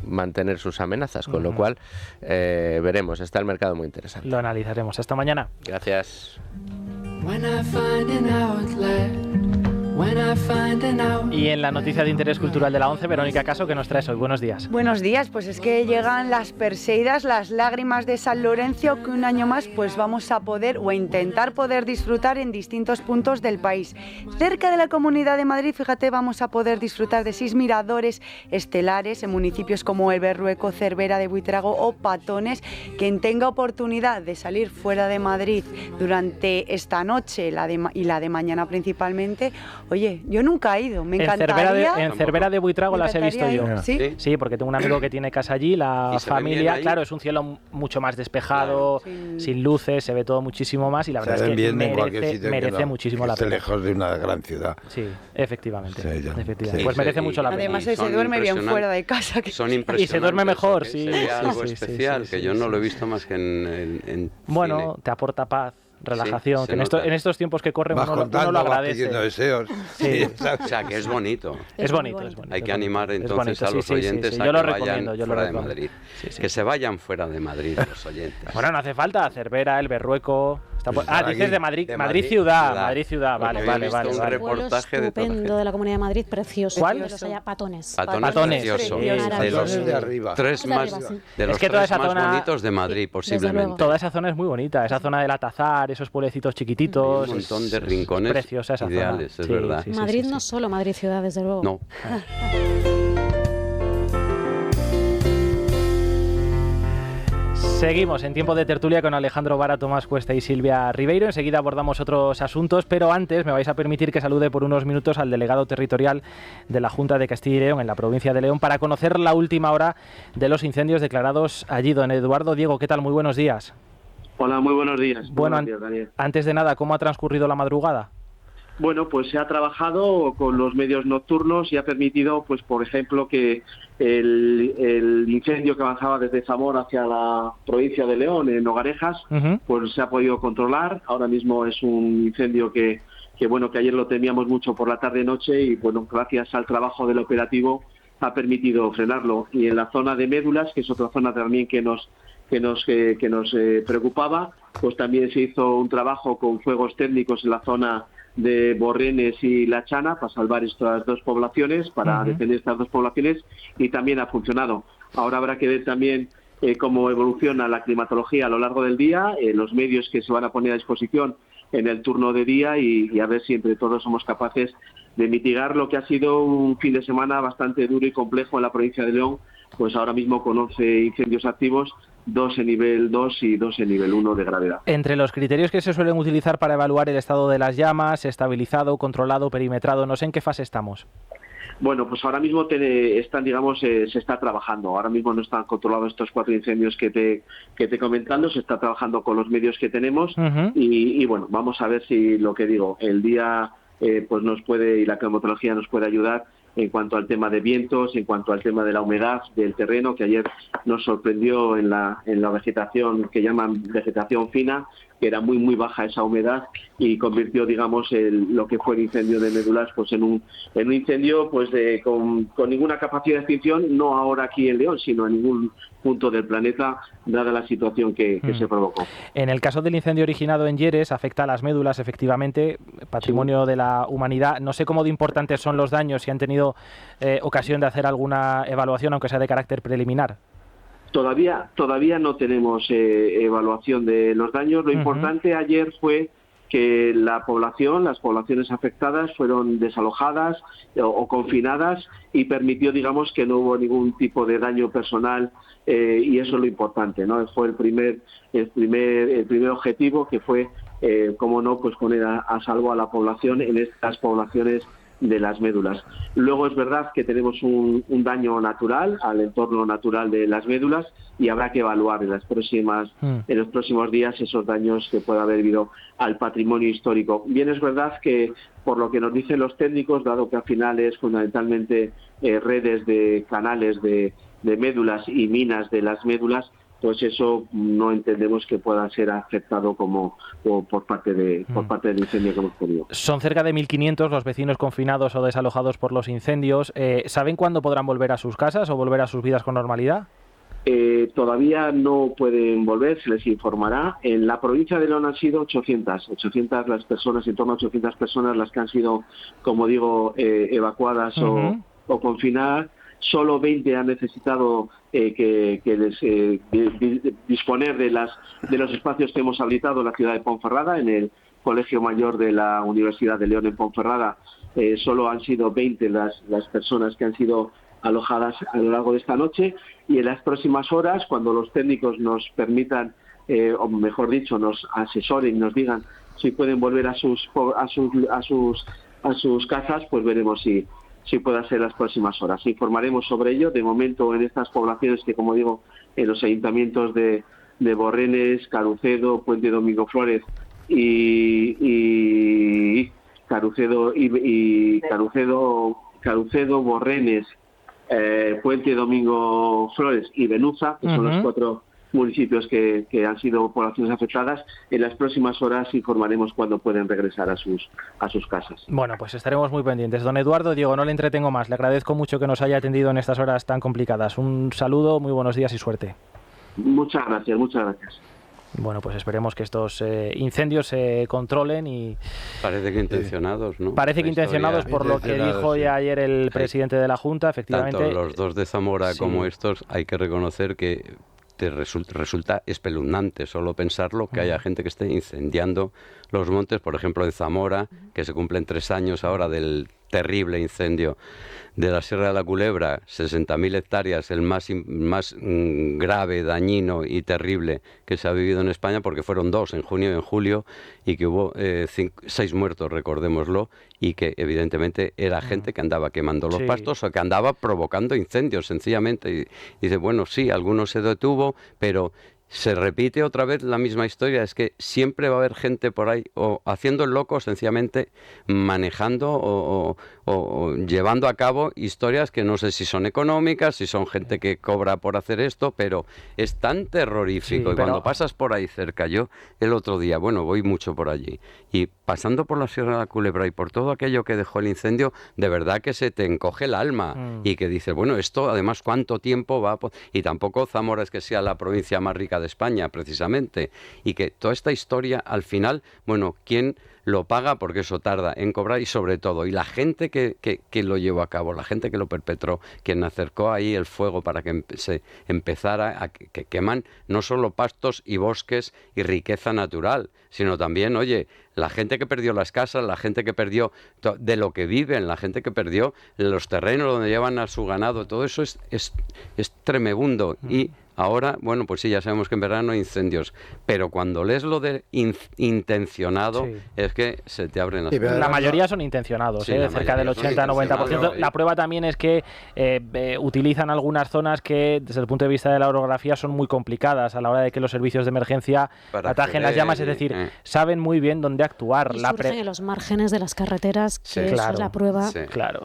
mantener sus amenazas, con lo cual veremos, está el mercado muy interesante. Lo analizaremos. Hasta mañana. Gracias. Y en la noticia de interés cultural de la 11, Verónica Caso, ¿qué nos traes hoy? Buenos días. Buenos días, pues es que llegan las Perseidas, las lágrimas de San Lorenzo, que un año más pues vamos a poder o a intentar poder disfrutar en distintos puntos del país. Cerca de la Comunidad de Madrid, fíjate, vamos a poder disfrutar de 6 miradores estelares en municipios como El Berrueco, Cervera de Buitrago o Patones. Quien tenga oportunidad de salir fuera de Madrid durante esta noche y la de mañana principalmente, Oye, yo nunca he ido, me encantaría. En Cervera de Buitrago las he visto yo. ¿Sí? Sí, porque tengo un amigo que tiene casa allí, la familia, claro, es un cielo mucho más despejado, claro, sin luces, se ve todo muchísimo más y la verdad es que merece muchísimo la pena. Lejos de una gran ciudad. Sí, efectivamente. Sí, pues merece mucho la pena. Además se duerme bien fuera de casa. Son impresionantes. Y se duerme mejor, sí. Sería algo especial, que yo no lo he visto más que en bueno, cine. Te aporta paz, relajación, que en estos tiempos que corren uno lo agradece. Deseos. Sí. O sea, que es bonito. Es bonito. Hay que animar entonces a los oyentes a que vayan fuera de Madrid. Que se vayan fuera de Madrid los oyentes. Bueno, no hace falta. Cervera, el Berrueco... dices de Madrid, Madrid ciudad. Vale. Un reportaje estupendo de la Comunidad de Madrid, precioso. ¿Cuál? Patones. Patones. Precioso. De los de arriba. Tres más bonitos de Madrid, posiblemente. Toda esa zona es muy bonita. Esa zona del Atazar, esos pueblecitos chiquititos. Un montón de rincones preciosa esa ideales, zona. Es verdad. Madrid no solo Madrid ciudad, desde luego. No. Seguimos en tiempo de tertulia con Alejandro Vara, Tomás Cuesta y Silvia Ribeiro. Enseguida abordamos otros asuntos, pero antes me vais a permitir que salude por unos minutos al delegado territorial de la Junta de Castilla y León en la provincia de León para conocer la última hora de los incendios declarados allí. Don Eduardo Diego, ¿qué tal? Muy buenos días. Hola, muy buenos días. Bueno, buenos días, Daniel. Antes de nada, ¿cómo ha transcurrido la madrugada? Bueno, pues se ha trabajado con los medios nocturnos y ha permitido, pues por ejemplo, que el incendio que avanzaba desde Zamora hacia la provincia de León, en Hogarejas, pues se ha podido controlar. Ahora mismo es un incendio que ayer lo temíamos mucho por la tarde-noche y, bueno, gracias al trabajo del operativo ha permitido frenarlo. Y en la zona de Médulas, que es otra zona también que nos preocupaba, pues también se hizo un trabajo con fuegos técnicos en la zona de Borrenes y La Chana para salvar estas dos poblaciones, para defender estas dos poblaciones, y también ha funcionado. Ahora habrá que ver también cómo evoluciona la climatología a lo largo del día, los medios que se van a poner a disposición en el turno de día y a ver si entre todos somos capaces de mitigar lo que ha sido un fin de semana bastante duro y complejo en la provincia de León, pues ahora mismo con 11 incendios activos, 2 en nivel 2 y 2 en nivel 1 de gravedad. Entre los criterios que se suelen utilizar para evaluar el estado de las llamas, estabilizado, controlado, perimetrado, no sé en qué fase estamos. Bueno, pues ahora mismo están, digamos, se está trabajando. Ahora mismo no están controlados estos 4 incendios que te he comentando. Se está trabajando con los medios que tenemos y bueno, vamos a ver si lo que digo, el día pues nos puede, y la climatología nos puede ayudar en cuanto al tema de vientos, en cuanto al tema de la humedad del terreno, que ayer nos sorprendió en la vegetación que llaman vegetación fina, que era muy muy baja esa humedad y convirtió, digamos, lo que fue el incendio de Médulas pues en un incendio pues con ninguna capacidad de extinción, no ahora aquí en León, sino en ningún punto del planeta, dada la situación que se provocó. En el caso del incendio originado en Lleres, afecta a las médulas, efectivamente, patrimonio de la humanidad. No sé cómo de importantes son los daños, si han tenido ocasión de hacer alguna evaluación, aunque sea de carácter preliminar. Todavía no tenemos evaluación de los daños. Lo importante ayer fue que las poblaciones afectadas fueron desalojadas o confinadas y permitió, digamos, que no hubo ningún tipo de daño personal y eso es lo importante, ¿no? Fue el primer objetivo, que fue, cómo no, pues poner a salvo a la población en estas poblaciones de las médulas. Luego es verdad que tenemos un daño natural al entorno natural de las médulas y habrá que evaluar en los próximos días esos daños que pueda haber habido al patrimonio histórico. Bien, es verdad que por lo que nos dicen los técnicos, dado que al final es fundamentalmente redes de canales de médulas y minas de las médulas, pues eso no entendemos que pueda ser aceptado por parte del incendio que hemos tenido. Son cerca de 1.500 los vecinos confinados o desalojados por los incendios. ¿Saben cuándo podrán volver a sus casas o volver a sus vidas con normalidad? Todavía no pueden volver, se les informará. En la provincia de León han sido 800 las personas, en torno a 800 personas las que han sido, como digo, evacuadas o confinadas. Solo 20 han necesitado disponer de los espacios que hemos habilitado en la ciudad de Ponferrada, en el Colegio Mayor de la Universidad de León en Ponferrada. Solo han sido 20 las personas que han sido alojadas a lo largo de esta noche, y en las próximas horas, cuando los técnicos nos permitan, o mejor dicho, nos asesoren y nos digan si pueden volver a sus casas, pues veremos si puede ser las próximas horas. Informaremos sobre ello. De momento, en estas poblaciones que, como digo, en los ayuntamientos de Borrenes, Carucedo, Puente Domingo Flores y Carucedo, Borrenes, Puente Domingo Flores y Benuza, que son los 4 municipios que han sido poblaciones afectadas. En las próximas horas informaremos cuándo pueden regresar a sus casas. Bueno, pues estaremos muy pendientes. Don Eduardo, Diego, no le entretengo más. Le agradezco mucho que nos haya atendido en estas horas tan complicadas. Un saludo, muy buenos días y suerte. Muchas gracias, muchas gracias. Bueno, pues esperemos que estos incendios se controlen y... Parece que intencionados, ¿no? Parece que intencionados por lo que dijo ya ayer el presidente de la Junta, efectivamente. Tanto los dos de Zamora como estos, hay que reconocer que te resulta espeluznante solo pensarlo, que haya gente que esté incendiando los montes, por ejemplo en Zamora, que se cumplen 3 años ahora del terrible incendio de la Sierra de la Culebra, 60.000 hectáreas, el más grave, dañino y terrible que se ha vivido en España, porque fueron 2 en junio y en julio, y que hubo 6 muertos, recordémoslo, y que evidentemente era gente que andaba quemando los pastos o que andaba provocando incendios, sencillamente. Y dice, bueno, sí, algunos se detuvo, pero se repite otra vez la misma historia, es que siempre va a haber gente por ahí o haciendo el loco, sencillamente manejando o llevando a cabo historias que no sé si son económicas, si son gente que cobra por hacer esto, pero es tan terrorífico. Y cuando pasas por ahí cerca, yo el otro día, bueno, voy mucho por allí, y pasando por la Sierra de la Culebra y por todo aquello que dejó el incendio, de verdad que se te encoge el alma y que dices, bueno, esto además cuánto tiempo va a... Y tampoco Zamora es que sea la provincia más rica de España, precisamente, y que toda esta historia al final, bueno, ¿quién lo paga? Porque eso tarda en cobrar, y sobre todo, y la gente que lo llevó a cabo, la gente que lo perpetró, quien acercó ahí el fuego para que se empezara a que queman no solo pastos y bosques y riqueza natural, sino también, oye, la gente que perdió las casas, la gente que perdió de lo que viven, la gente que perdió los terrenos donde llevan a su ganado, todo eso es tremebundo. Y ahora, bueno, pues sí, ya sabemos que en verano hay incendios, pero cuando lees lo de intencionado, es que se te abren las puertas. La mayoría son intencionados, cerca del 80-90%. La prueba también es que utilizan algunas zonas que, desde el punto de vista de la orografía, son muy complicadas a la hora de que los servicios de emergencia atajen las llamas, es decir, saben muy bien dónde actuar. Y surgen en los márgenes de las carreteras, que eso es la prueba.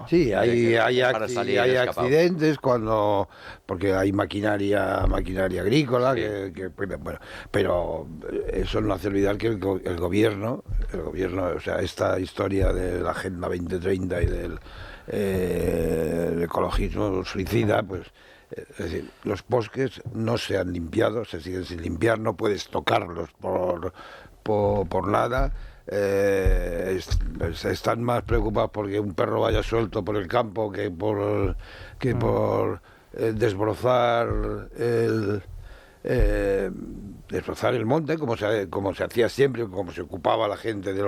Sí, hay accidentes porque hay maquinaria agrícola, bueno, pero eso no hace olvidar que el gobierno, o sea, esta historia de la Agenda 2030 y del ecologismo suicida, pues es decir, los bosques no se han limpiado, se siguen sin limpiar, no puedes tocarlos por nada. Están más preocupados porque un perro vaya suelto por el campo que por desbrozar el monte, como se hacía siempre, como se ocupaba la gente de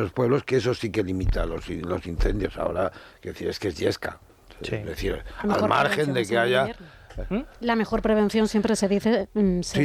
los pueblos, que eso sí que limita los incendios. Ahora, es que es Yesca. Es decir, al margen de que haya... La mejor prevención siempre se dice... es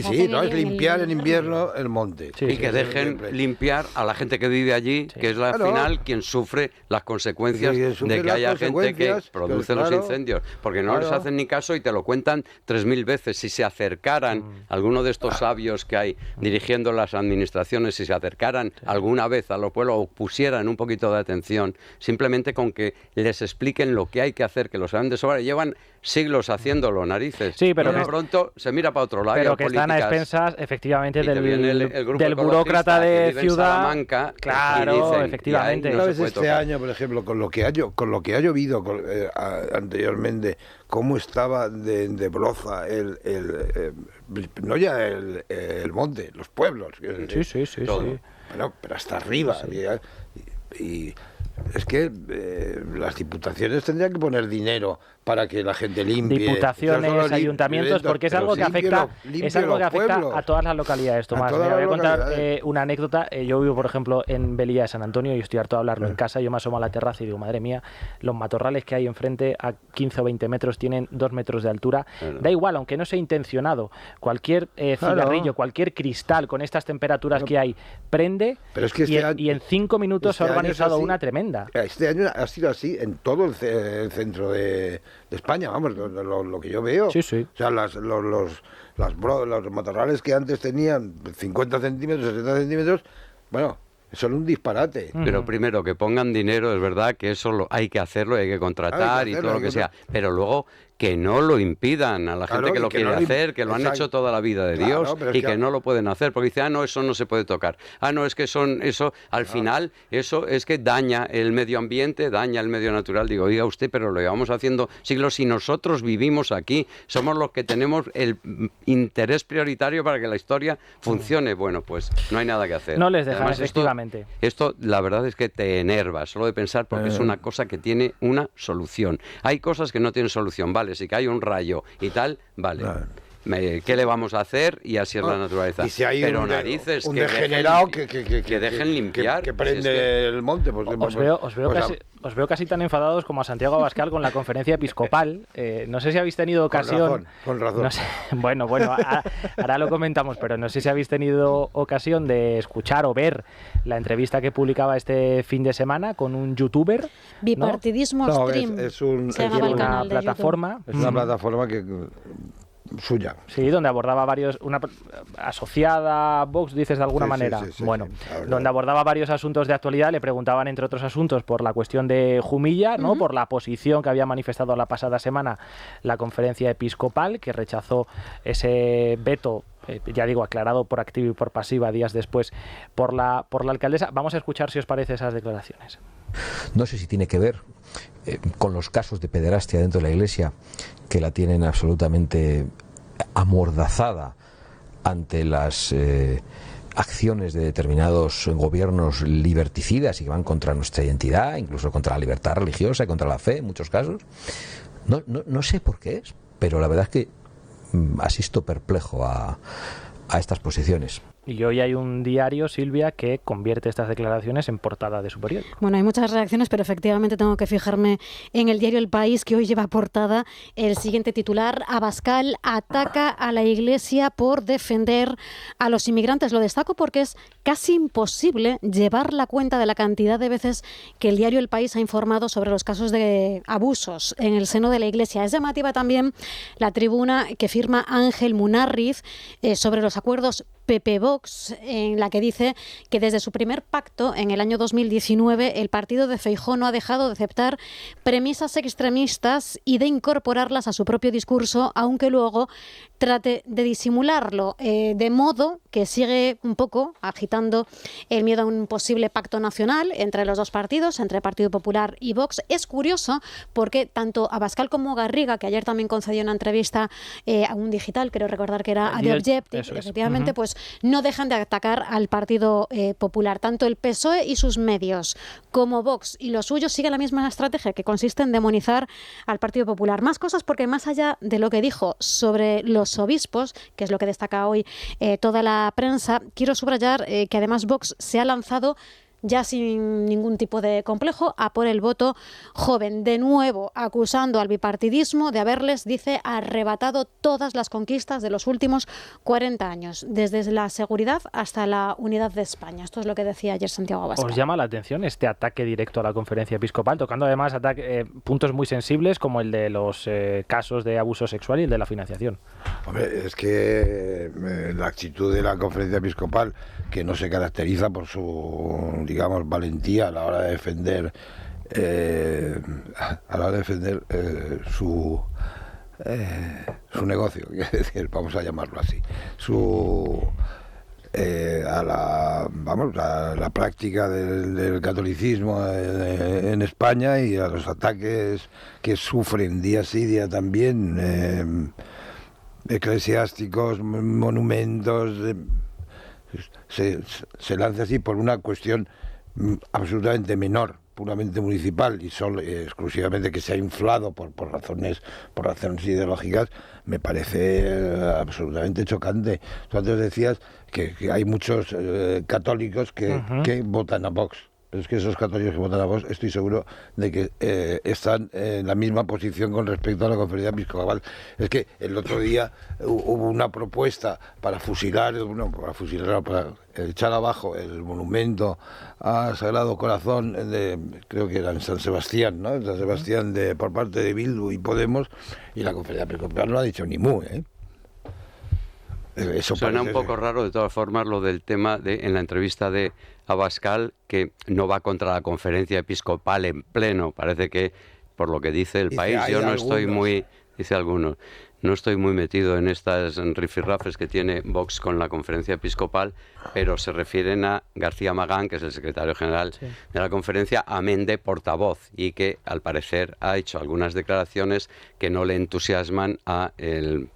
limpiar en invierno el monte. Y que dejen limpiar a la gente que vive allí, que es al final quien sufre las consecuencias de que haya gente que produce los incendios. Porque no les hacen ni caso y te lo cuentan 3.000 veces. Si se acercaran alguno de estos sabios que hay dirigiendo las administraciones, si se acercaran alguna vez a los pueblos o pusieran un poquito de atención, simplemente con que les expliquen lo que hay que hacer, que lo saben de sobra, llevan siglos haciéndolo, narices. Sí, pero de pronto se mira para otro lado. Pero que están a expensas, efectivamente, del burócrata de ciudad. Salamanca, claro, dicen, efectivamente. ¿Sabes este año, por ejemplo, con lo que ha llovido anteriormente, cómo estaba de broza no ya el monte, los pueblos? Sí. Bueno, pero hasta arriba. Y es que las diputaciones tendrían que poner dinero para que la gente limpie. Diputaciones, ayuntamientos, porque es algo que afecta a todas las localidades. Tomás, me voy a contar una anécdota. Yo vivo, por ejemplo, en Velilla de San Antonio y estoy harto de hablarlo en casa. Yo me asomo a la terraza y digo, madre mía, los matorrales que hay enfrente a 15 o 20 metros tienen 2 metros de altura. Da igual, aunque no sea intencionado, cualquier cigarrillo, cualquier cristal con estas temperaturas que hay, prende, pero es que y en 5 minutos se ha organizado una tremenda. Este año ha sido así en todo el centro de España, vamos, lo que yo veo. Sí, sí. O sea, los matorrales que antes tenían 50 centímetros, 60 centímetros, bueno, son un disparate. Pero primero, que pongan dinero, es verdad que eso hay que hacerlo, hay que contratar y todo lo que sea, pero luego que no lo impidan a la gente que lo quiere hacer, que lo han hecho toda la vida de Dios y que no lo pueden hacer, porque dice, no, eso no se puede tocar. No, es que eso, al final, eso es que daña el medio ambiente, daña el medio natural. Digo, oiga usted, pero lo llevamos haciendo siglos y nosotros vivimos aquí, somos los que tenemos el interés prioritario para que la historia funcione. Bueno, pues no hay nada que hacer. No les dejan, además, efectivamente. Esto, la verdad es que te enerva, solo de pensar, porque es una cosa que tiene una solución. Hay cosas que no tienen solución, vale, si cae un rayo y tal, vale. ¿Qué le vamos a hacer? Y así es la naturaleza. Y si hay pero narices, un degenerado que dejen limpiar. Que prende el monte. Pues, os veo casi tan enfadados como a Santiago Abascal con la conferencia episcopal. No sé si habéis tenido ocasión... Con razón. No sé, bueno, ahora lo comentamos, pero no sé si habéis tenido ocasión de escuchar o ver la entrevista que publicaba este fin de semana con un youtuber. Bipartidismo Stream. Es una plataforma. Es una plataforma que... suya. Sí, donde abordaba una asociada a Vox, dices de alguna manera. Sí, donde abordaba varios asuntos de actualidad, le preguntaban, entre otros asuntos, por la cuestión de Jumilla, ¿no? Por la posición que había manifestado la pasada semana la conferencia episcopal, que rechazó ese veto, ya digo, aclarado por activa y por pasiva días después por la alcaldesa. Vamos a escuchar, si os parece, esas declaraciones. No sé si tiene que ver con los casos de pederastia dentro de la Iglesia, que la tienen absolutamente amordazada ante las acciones de determinados gobiernos liberticidas y que van contra nuestra identidad, incluso contra la libertad religiosa y contra la fe en muchos casos. No sé por qué es, pero la verdad es que asisto perplejo a estas posiciones. Y hoy hay un diario, Silvia, que convierte estas declaraciones en portada de su periódico. Bueno, hay muchas reacciones, pero efectivamente tengo que fijarme en el diario El País, que hoy lleva portada el siguiente titular: Abascal ataca a la Iglesia por defender a los inmigrantes. Lo destaco porque es casi imposible llevar la cuenta de la cantidad de veces que el diario El País ha informado sobre los casos de abusos en el seno de la Iglesia. Es llamativa también la tribuna que firma Ángel Munarriz sobre los acuerdos PP-Vox, en la que dice que desde su primer pacto en el año 2019 el partido de Feijóo no ha dejado de aceptar premisas extremistas y de incorporarlas a su propio discurso, aunque luego trate de disimularlo, de modo que sigue un poco agitando el miedo a un posible pacto nacional entre los dos partidos, entre Partido Popular y Vox. Es curioso porque tanto Abascal como Garriga, que ayer también concedió una entrevista a un digital, creo recordar que era a The Objective, efectivamente, pues no dejan de atacar al Partido Popular. Tanto el PSOE y sus medios como Vox y los suyos siguen la misma estrategia, que consiste en demonizar al Partido Popular. Más cosas, porque más allá de lo que dijo sobre los obispos, que es lo que destaca hoy toda la prensa, quiero subrayar que además Vox se ha lanzado ya sin ningún tipo de complejo a por el voto joven, de nuevo acusando al bipartidismo de haberles, dice, arrebatado todas las conquistas de los últimos 40 años, desde la seguridad hasta la unidad de España. Esto es lo que decía ayer Santiago Abascal. ¿Os llama la atención este ataque directo a la conferencia episcopal, tocando además puntos muy sensibles como el de los casos de abuso sexual y el de la financiación? Hombre, es que la actitud de la conferencia episcopal, que no se caracteriza por su, digamos, valentía a la hora de defender su negocio, es decir, vamos a llamarlo así, a la práctica del catolicismo en España y a los ataques que sufren día sí día también eclesiásticos, monumentos. Se lanza así por una cuestión absolutamente menor, puramente municipal y solo exclusivamente que se ha inflado por razones ideológicas, me parece absolutamente chocante. Tú antes decías que hay muchos católicos que votan a Vox. Pero es que esos católicos que votan a Vox, estoy seguro de que están en la misma posición con respecto a la conferencia episcopal. Es que el otro día hubo una propuesta para para echar abajo el monumento a Sagrado Corazón creo que era en San Sebastián, ¿no? En San Sebastián por parte de Bildu y Podemos, y la conferencia episcopal no ha dicho ni mu, ¿eh? Eso suena un poco raro, de todas formas, lo del tema en la entrevista de Abascal, que no va contra la conferencia episcopal en pleno. Parece que, por lo que dice El País, yo no estoy muy, dice algunos, no estoy muy metido en estas rifirrafes que tiene Vox con la conferencia episcopal, pero se refieren a García Magán, que es el secretario general de la conferencia, amén de portavoz, y que al parecer ha hecho algunas declaraciones que no le entusiasman al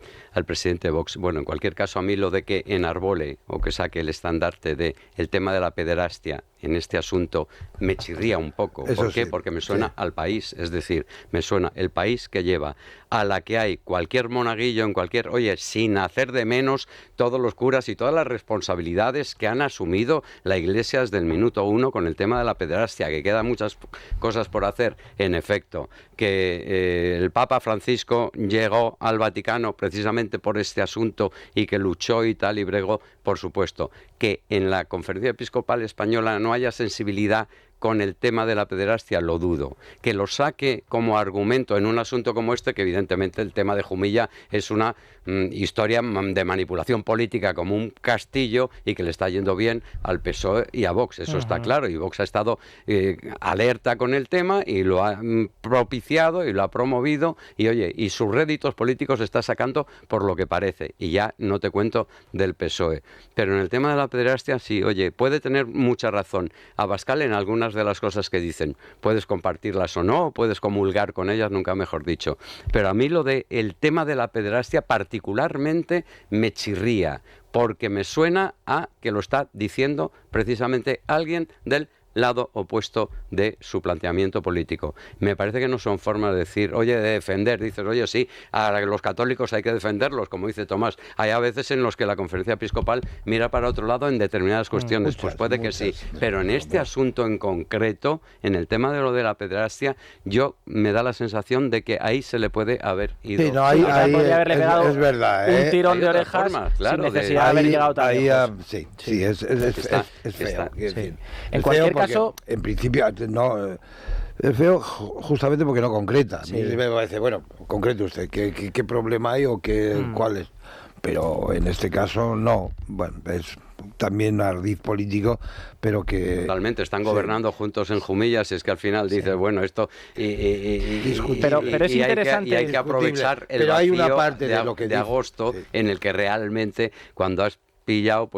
presidente de Vox. Bueno, en cualquier caso, a mí lo de que enarbole o que saque el estandarte de el tema de la pederastia en este asunto me chirría un poco. ¿Por qué? Porque me suena al País, es decir, me suena el País que lleva a la que hay cualquier monaguillo oye, sin hacer de menos todos los curas y todas las responsabilidades que han asumido la Iglesia desde el minuto uno con el tema de la pederastia, que quedan muchas cosas por hacer. En efecto, que el Papa Francisco llegó al Vaticano precisamente por este asunto y que luchó y tal y bregó, por supuesto. Que en la Conferencia Episcopal Española no haya sensibilidad con el tema de la pederastia, lo dudo. Que lo saque como argumento en un asunto como este, que evidentemente el tema de Jumilla es una historia de manipulación política como un castillo y que le está yendo bien al PSOE y a Vox, eso está claro, y Vox ha estado alerta con el tema y lo ha propiciado y lo ha promovido y sus réditos políticos está sacando por lo que parece, y ya no te cuento del PSOE. Pero en el tema de la pederastia sí, puede tener mucha razón Abascal en algunas de las cosas que dicen, puedes compartirlas o no, puedes comulgar con ellas, nunca mejor dicho, pero a mí lo de el tema de la pederastia particularmente me chirría, porque me suena a que lo está diciendo precisamente alguien del lado opuesto de su planteamiento político. Me parece que no son formas de decir, de defender, dices, sí, a los católicos hay que defenderlos, como dice Tomás. Hay a veces en los que la conferencia episcopal mira para otro lado en determinadas cuestiones, pues puede que sí, pero en este asunto en concreto, en el tema de lo de la pederastia, yo me da la sensación de que ahí se le puede haber ido. Sí, no, ahí podría haberle pegado es verdad, un tirón de orejas sin necesidad de haber llegado tan lejos. Sí, es feo. En cualquier caso, en principio no es feo justamente porque no concreta. A mí me parece, concrete usted qué problema hay o cuál es, pero en este caso no. Bueno, es también ardid político, pero que totalmente están gobernando juntos en Jumilla, si es que al final dices, esto pero es interesante, y hay que aprovechar el pero hay vacío una parte de lo que de agosto en el que realmente cuando has pillado,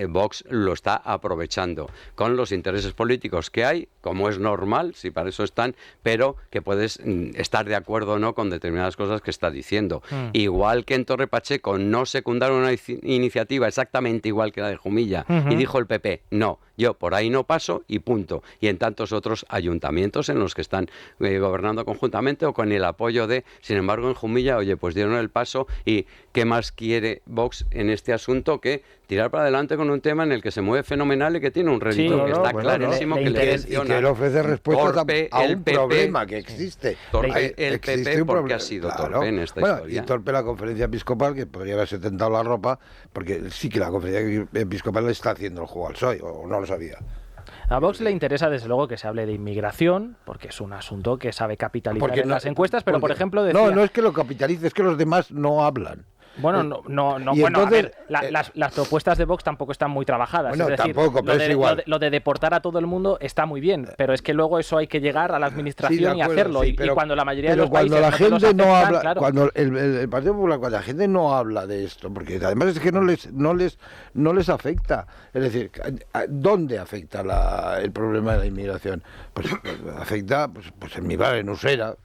Vox lo está aprovechando con los intereses políticos que hay, como es normal, si para eso están, pero que puedes estar de acuerdo o no con determinadas cosas que está diciendo. Igual que en Torre Pacheco no secundaron una iniciativa exactamente igual que la de Jumilla y dijo el PP, no, yo por ahí no paso y punto. Y en tantos otros ayuntamientos en los que están gobernando conjuntamente o con el apoyo de, sin embargo en Jumilla, pues dieron el paso y ¿qué más quiere Vox en este asunto que tirar para adelante con un tema en el que se mueve fenomenal y que tiene un rédito que está clarísimo que le menciona? Y que le ofrece respuestas a un PP, problema que existe. Torpe el PP porque ha sido torpe en esta historia. Y torpe la conferencia episcopal, que podría haberse tentado la ropa, porque sí que la conferencia episcopal le está haciendo el juego al PSOE, o no lo sabía. A Vox le interesa desde luego que se hable de inmigración, porque es un asunto que sabe capitalizar en las encuestas, pero por ejemplo decía... No es que lo capitalice, es que los demás no hablan. Bueno, entonces, a ver, las propuestas de Vox tampoco están muy trabajadas. Bueno, es decir, tampoco, pero es igual. Lo de deportar a todo el mundo está muy bien, pero es que luego eso hay que llegar a la administración y hacerlo. Y cuando la mayoría de los países la gente aceptan, no habla, claro. cuando el Partido Popular, cuando la gente no habla de esto, porque además es que no les afecta. Es decir, ¿dónde afecta el problema de la inmigración? Pues afecta pues en mi barrio, en Usera,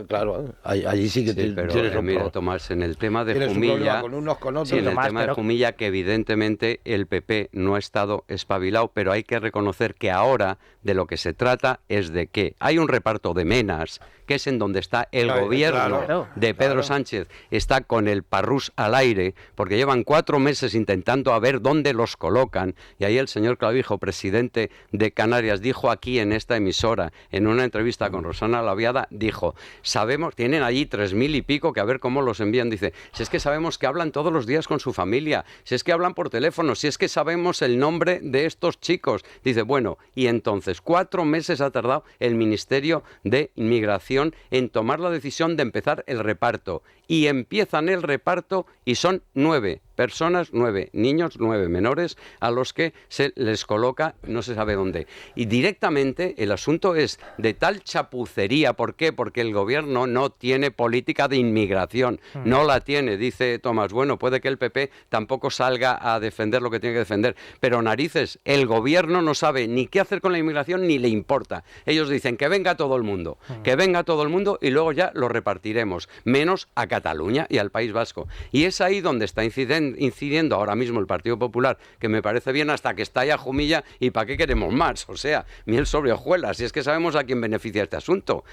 claro, allí sí que pero tienes mira, Tomás, en el tema de Jumilla, con unos, con otros. sí, en el tema de Jumilla, que evidentemente el PP no ha estado espabilado, pero hay que reconocer que ahora de lo que se trata es de que hay un reparto de menas, que es en donde está el gobierno de Pedro Sánchez, está con el parrús al aire, porque llevan 4 meses intentando a ver dónde los colocan, y ahí el señor Clavijo, presidente de Canarias, dijo aquí en esta emisora, en una entrevista con Rosana Laviada, dijo, sabemos, tienen allí 3.000 y pico, que a ver cómo los envían, dice, si es que sabemos que hablan todos los días con su familia, si es que hablan por teléfono, si es que sabemos el nombre de estos chicos, dice, bueno, y entonces 4 meses ha tardado el Ministerio de Inmigración en tomar la decisión de empezar el reparto, y empiezan el reparto y son 9 personas, 9 niños, 9 menores a los que se les coloca no se sabe dónde. Y directamente el asunto es de tal chapucería. ¿Por qué? Porque el gobierno no tiene política de inmigración, no la tiene, dice Tomás. Bueno, puede que el PP tampoco salga a defender lo que tiene que defender, pero narices, el gobierno no sabe ni qué hacer con la inmigración ni le importa. Ellos dicen que venga todo el mundo, que venga todo el mundo y luego ya lo repartiremos, menos a Cataluña y al País Vasco. Y es ahí donde está incidiendo ahora mismo el Partido Popular, que me parece bien hasta que estalla Jumilla, y ¿para qué queremos más? O sea, miel sobre hojuelas, si es que sabemos a quién beneficia este asunto.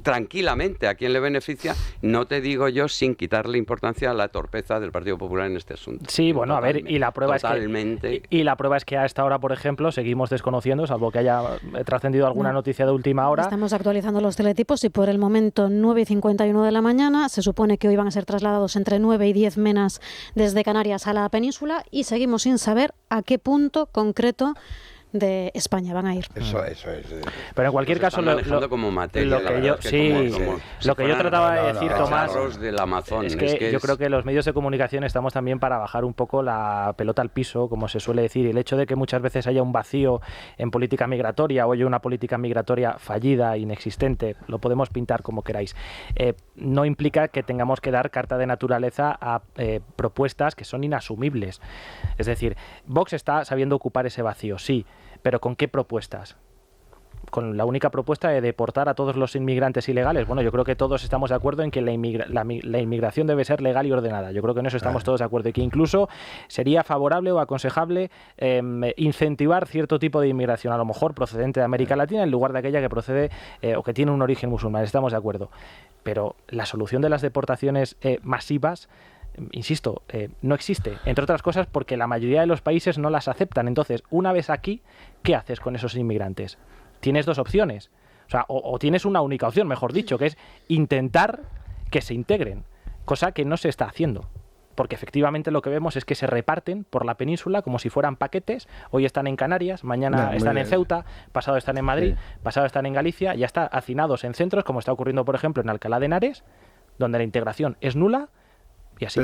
Tranquilamente, ¿a quién le beneficia? No te digo yo sin quitarle importancia a la torpeza del Partido Popular en este asunto. Sí, bueno, totalmente, a ver, y la prueba es que a esta hora, por ejemplo, seguimos desconociendo, salvo que haya trascendido alguna noticia de última hora. Estamos actualizando los teletipos y por el momento 9:51 de la mañana, se supone que hoy van a ser trasladados entre 9 y 10 menas desde Canarias a la península, y seguimos sin saber a qué punto concreto de España van a ir. Eso es. Pero en cualquier caso, lo que yo trataba de decir, Tomás, del Amazon, es que yo creo que los medios de comunicación estamos también para bajar un poco la pelota al piso, como se suele decir, y el hecho de que muchas veces haya un vacío en política migratoria o haya una política migratoria fallida, inexistente, lo podemos pintar como queráis, no implica que tengamos que dar carta de naturaleza a propuestas que son inasumibles. Es decir, Vox está sabiendo ocupar ese vacío, sí, pero ¿con qué propuestas? Con la única propuesta de deportar a todos los inmigrantes ilegales. Bueno, yo creo que todos estamos de acuerdo en que la inmigración debe ser legal y ordenada. Yo creo que en eso estamos todos de acuerdo, y que incluso sería favorable o aconsejable incentivar cierto tipo de inmigración, a lo mejor procedente de América Latina en lugar de aquella que procede o que tiene un origen musulmán. Estamos de acuerdo. Pero la solución de las deportaciones masivas, insisto, no existe, entre otras cosas porque la mayoría de los países no las aceptan. Entonces, una vez aquí, ¿qué haces con esos inmigrantes? Tienes dos opciones, o tienes una única opción, mejor dicho, que es intentar que se integren, cosa que no se está haciendo, porque efectivamente lo que vemos es que se reparten por la península como si fueran paquetes. Hoy están en Canarias, mañana están en Ceuta, pasado están en Madrid, pasado están en Galicia, ya están hacinados en centros, como está ocurriendo, por ejemplo, en Alcalá de Henares, donde la integración es nula. Y así,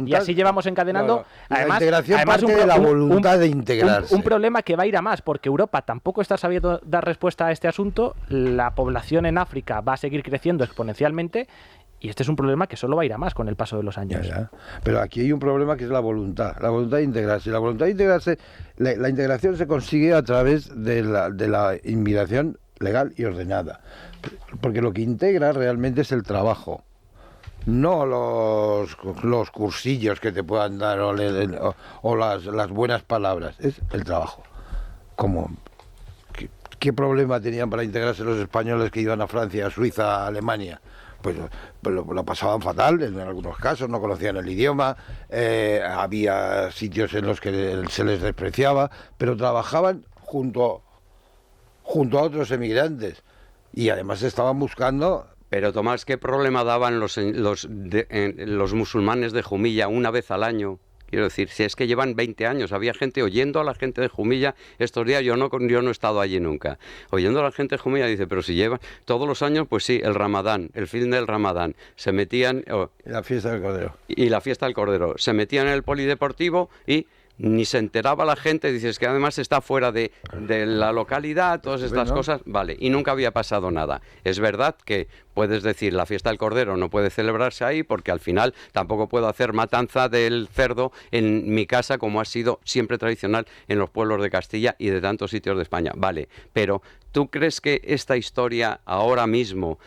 y así llevamos encadenando. La integración parte de la voluntad de integrarse. Un problema que va a ir a más, porque Europa tampoco está sabiendo dar respuesta a este asunto. La población en África va a seguir creciendo exponencialmente, y este es un problema que solo va a ir a más con el paso de los años. Ya. Pero aquí hay un problema que es la voluntad de integrarse. La voluntad de integrarse, la integración se consigue a través de la inmigración legal y ordenada. Porque lo que integra realmente es el trabajo. No los cursillos que te puedan dar o las buenas palabras, es el trabajo. ¿Qué problema tenían para integrarse los españoles que iban a Francia, a Suiza, a Alemania? Pues lo pasaban fatal en algunos casos, no conocían el idioma, había sitios en los que se les despreciaba, pero trabajaban junto a otros emigrantes y además estaban buscando. Pero Tomás, ¿qué problema daban los musulmanes de Jumilla una vez al año? Quiero decir, si es que llevan 20 años, había gente oyendo a la gente de Jumilla estos días, yo no he estado allí nunca, oyendo a la gente de Jumilla, dice, pero si llevan todos los años, pues sí, el Ramadán, el fin del Ramadán, se metían... la fiesta del Cordero. Y la fiesta del Cordero, se metían en el polideportivo y ni se enteraba la gente, dices que además está fuera de la localidad, todas estas cosas, vale, y nunca había pasado nada. Es verdad que puedes decir la fiesta del Cordero no puede celebrarse ahí porque al final tampoco puedo hacer matanza del cerdo en mi casa como ha sido siempre tradicional en los pueblos de Castilla y de tantos sitios de España, vale, pero ¿Tú crees que esta historia ahora mismo,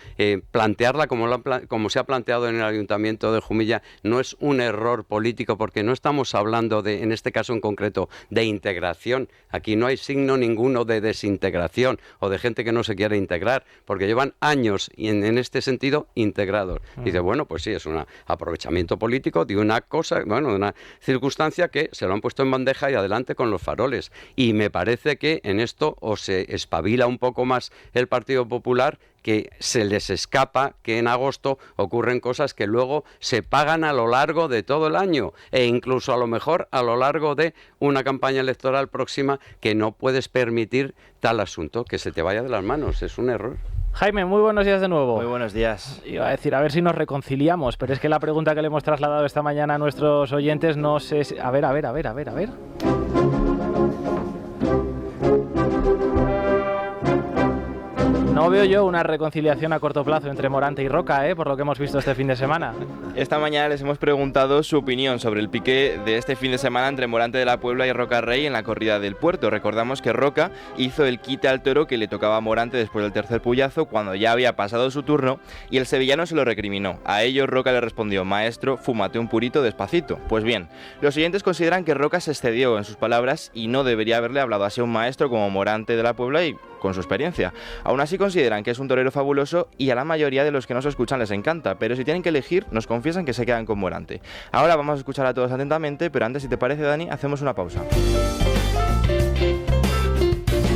plantearla como se ha planteado en el Ayuntamiento de Jumilla, no es un error político? Porque no estamos hablando de, en este caso en concreto, de integración. Aquí no hay signo ninguno de desintegración o de gente que no se quiere integrar, porque llevan años y en este sentido integrados. Y dice, bueno, pues sí, es un aprovechamiento político de una cosa, bueno, de una circunstancia que se lo han puesto en bandeja y adelante con los faroles. Y me parece que en esto o se espabila un poco más el Partido Popular, que se les escapa que en agosto ocurren cosas que luego se pagan a lo largo de todo el año e incluso a lo mejor a lo largo de una campaña electoral próxima, que no puedes permitir tal asunto que se te vaya de las manos. Es un error. Jaime, muy buenos días de nuevo. Muy buenos días. Iba a decir, a ver si nos reconciliamos, pero es que la pregunta que le hemos trasladado esta mañana a nuestros oyentes no sé si... A ver. No veo yo una reconciliación a corto plazo entre Morante y Roca, por lo que hemos visto este fin de semana. Esta mañana les hemos preguntado su opinión sobre el pique de este fin de semana entre Morante de la Puebla y Roca Rey en la corrida del Puerto. Recordamos que Roca hizo el quite al toro que le tocaba a Morante después del tercer puyazo, cuando ya había pasado su turno, y el sevillano se lo recriminó. A ello Roca le respondió: maestro, fúmate un purito despacito. Pues bien, los siguientes consideran que Roca se excedió en sus palabras y no debería haberle hablado así a un maestro como Morante de la Puebla y con su experiencia. Aún así consideran que es un torero fabuloso y a la mayoría de los que nos escuchan les encanta, pero si tienen que elegir nos confiesan que se quedan con Morante. Ahora vamos a escuchar a todos atentamente, pero antes, si te parece, Dani, hacemos una pausa.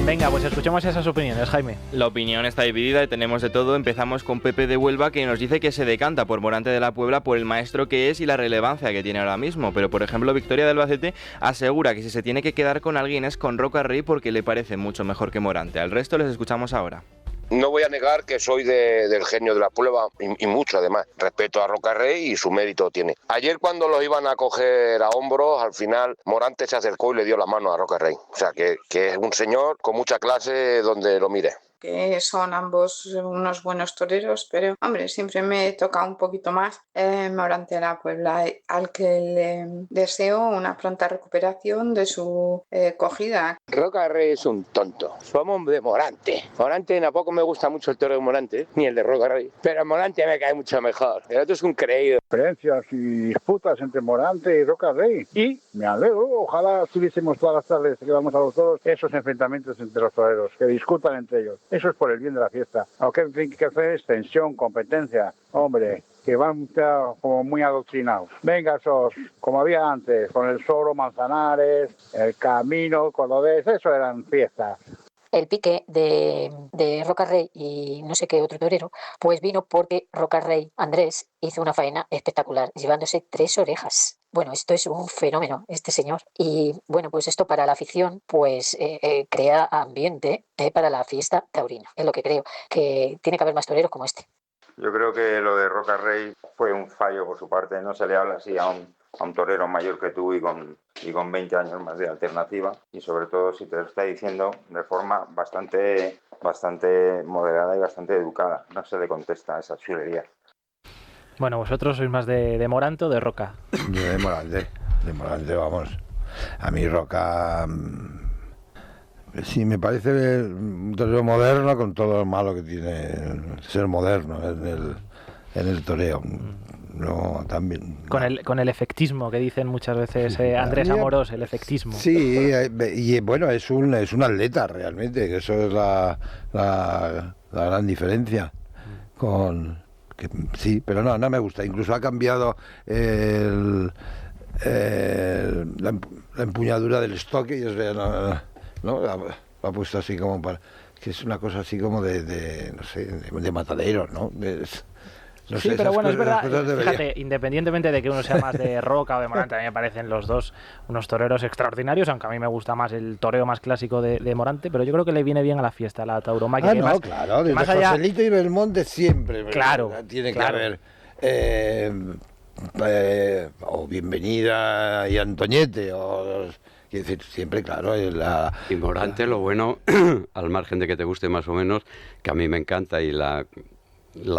Venga, pues escuchemos esas opiniones, Jaime. La opinión está dividida y tenemos de todo. Empezamos con Pepe de Huelva, que nos dice que se decanta por Morante de la Puebla por el maestro que es y la relevancia que tiene ahora mismo. Pero, por ejemplo, Victoria de Albacete asegura que si se tiene que quedar con alguien es con Roca Rey, porque le parece mucho mejor que Morante. Al resto les escuchamos ahora. No voy a negar que soy del genio de la Puebla y mucho además. Respeto a Roca Rey y su mérito tiene. Ayer, cuando los iban a coger a hombros, al final Morante se acercó y le dio la mano a Roca Rey. O sea, que es un señor con mucha clase donde lo mire. Que son ambos unos buenos toreros, pero hombre, siempre me toca un poquito más Morante de la Puebla, al que le deseo una pronta recuperación de su cogida. Roca Rey es un tonto, somos de Morante. Morante tampoco me gusta mucho el torero de Morante, ni el de Roca Rey, pero Morante me cae mucho mejor. El otro es un creído. Diferencias y disputas entre Morante y Roca Rey, y me alegro, ojalá tuviésemos todas las tardes que vamos a los toros esos enfrentamientos entre los toreros, que discutan entre ellos. Eso es por el bien de la fiesta. Aunque en fin, que hacer es tensión, competencia. Hombre, que van como muy adoctrinados. Venga, esos, como había antes, con el Soro, Manzanares, el Camino, Cordobés, eso eran fiestas. El pique de Roca Rey y no sé qué otro torero, pues vino porque Roca Rey, Andrés, hizo una faena espectacular, llevándose 3 orejas. Bueno, esto es un fenómeno, este señor. Y bueno, pues esto para la afición, pues crea ambiente para la fiesta taurina. Es lo que creo, que tiene que haber más toreros como este. Yo creo que lo de Roca Rey fue un fallo por su parte. No se le habla así a un torero mayor que tú y con 20 años más de alternativa, y sobre todo si te lo está diciendo de forma bastante moderada y bastante educada. No se le contesta a esas chulerías. Bueno, ¿vosotros sois más de Morante o de Roca? Yo de Morante, vamos. A mí Roca sí me parece un torero moderno, con todo lo malo que tiene ser moderno en el toreo. No, también. Con el efectismo que dicen muchas veces Andrés Amorós, el efectismo. Sí, y bueno, es un atleta realmente, que eso es la gran diferencia. Sí, pero no me gusta. Incluso ha cambiado la empuñadura del estoque, y ¿no? La ha puesto así como para que es una cosa así como de no sé, de matadero, ¿no? No sí, sé, pero bueno, cosas, es verdad, fíjate, independientemente de que uno sea más de Roca o de Morante, a mí me parecen los dos unos toreros extraordinarios, aunque a mí me gusta más el toreo más clásico de Morante, pero yo creo que le viene bien a la fiesta, la tauromaquia. Claro, desde Joselito y Belmonte siempre. Claro. Tiene que haber o Bienvenida y Antoñete, o... Quiero decir, siempre, claro. Y Morante, lo bueno, al margen de que te guste más o menos, que a mí me encanta, y la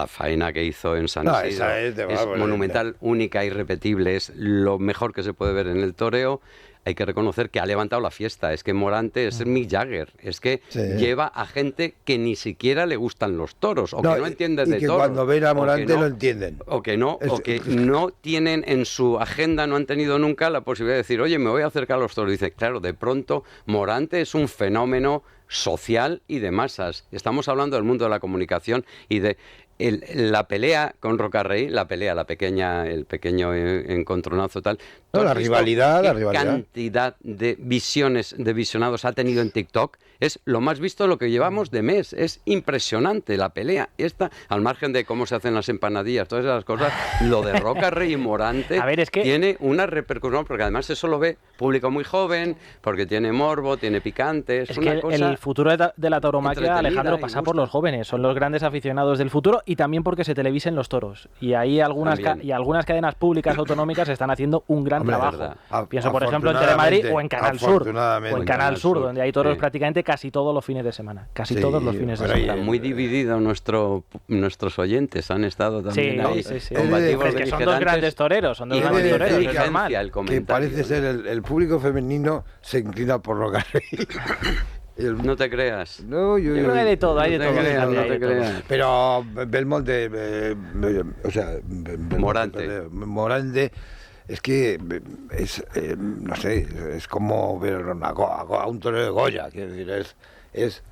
faena que hizo en San Isidro es monumental, única, irrepetible, es lo mejor que se puede ver en el toreo. hay que reconocer que ha levantado la fiesta. Es que Morante es Mick Jagger, es que lleva a gente que ni siquiera le gustan los toros, o que no entienden de que toros. Cuando ven a Morante lo entienden. O que no tienen en su agenda, no han tenido nunca la posibilidad de decir, oye, me voy a acercar a los toros. Dice, claro, de pronto Morante es un fenómeno social y de masas. Estamos hablando del mundo de la comunicación y de la pelea con Rocarrey, el pequeño encontronazo tal. La rivalidad. Cantidad de visionados ha tenido en TikTok. Es lo más visto de lo que llevamos de mes. Es impresionante la pelea esta, al margen de cómo se hacen las empanadillas, todas esas cosas. Lo de Rocarrey y Morante tiene una repercusión, porque además eso lo ve público muy joven, porque tiene morbo, tiene picante. Es una cosa el futuro de la tauromaquia, Alejandro, pasa por los jóvenes. Son los grandes aficionados del futuro y también porque se televisen los toros. Y ahí algunas cadenas públicas autonómicas están haciendo un gran trabajo. Pienso, por ejemplo, en Telemadrid o en Canal Sur, donde hay toros prácticamente casi todos los fines de semana. Todos los fines de semana. Muy dividido nuestros oyentes, han estado también ahí. Es que son dos grandes toreros, es normal. Que parece ser el público femenino se inclina por Rocarrey. No te creas. No, yo creo que hay de todo, No te creas. Pero Belmonte, Morante, es que no sé, es como ver a un torero de Goya, quiero decir, es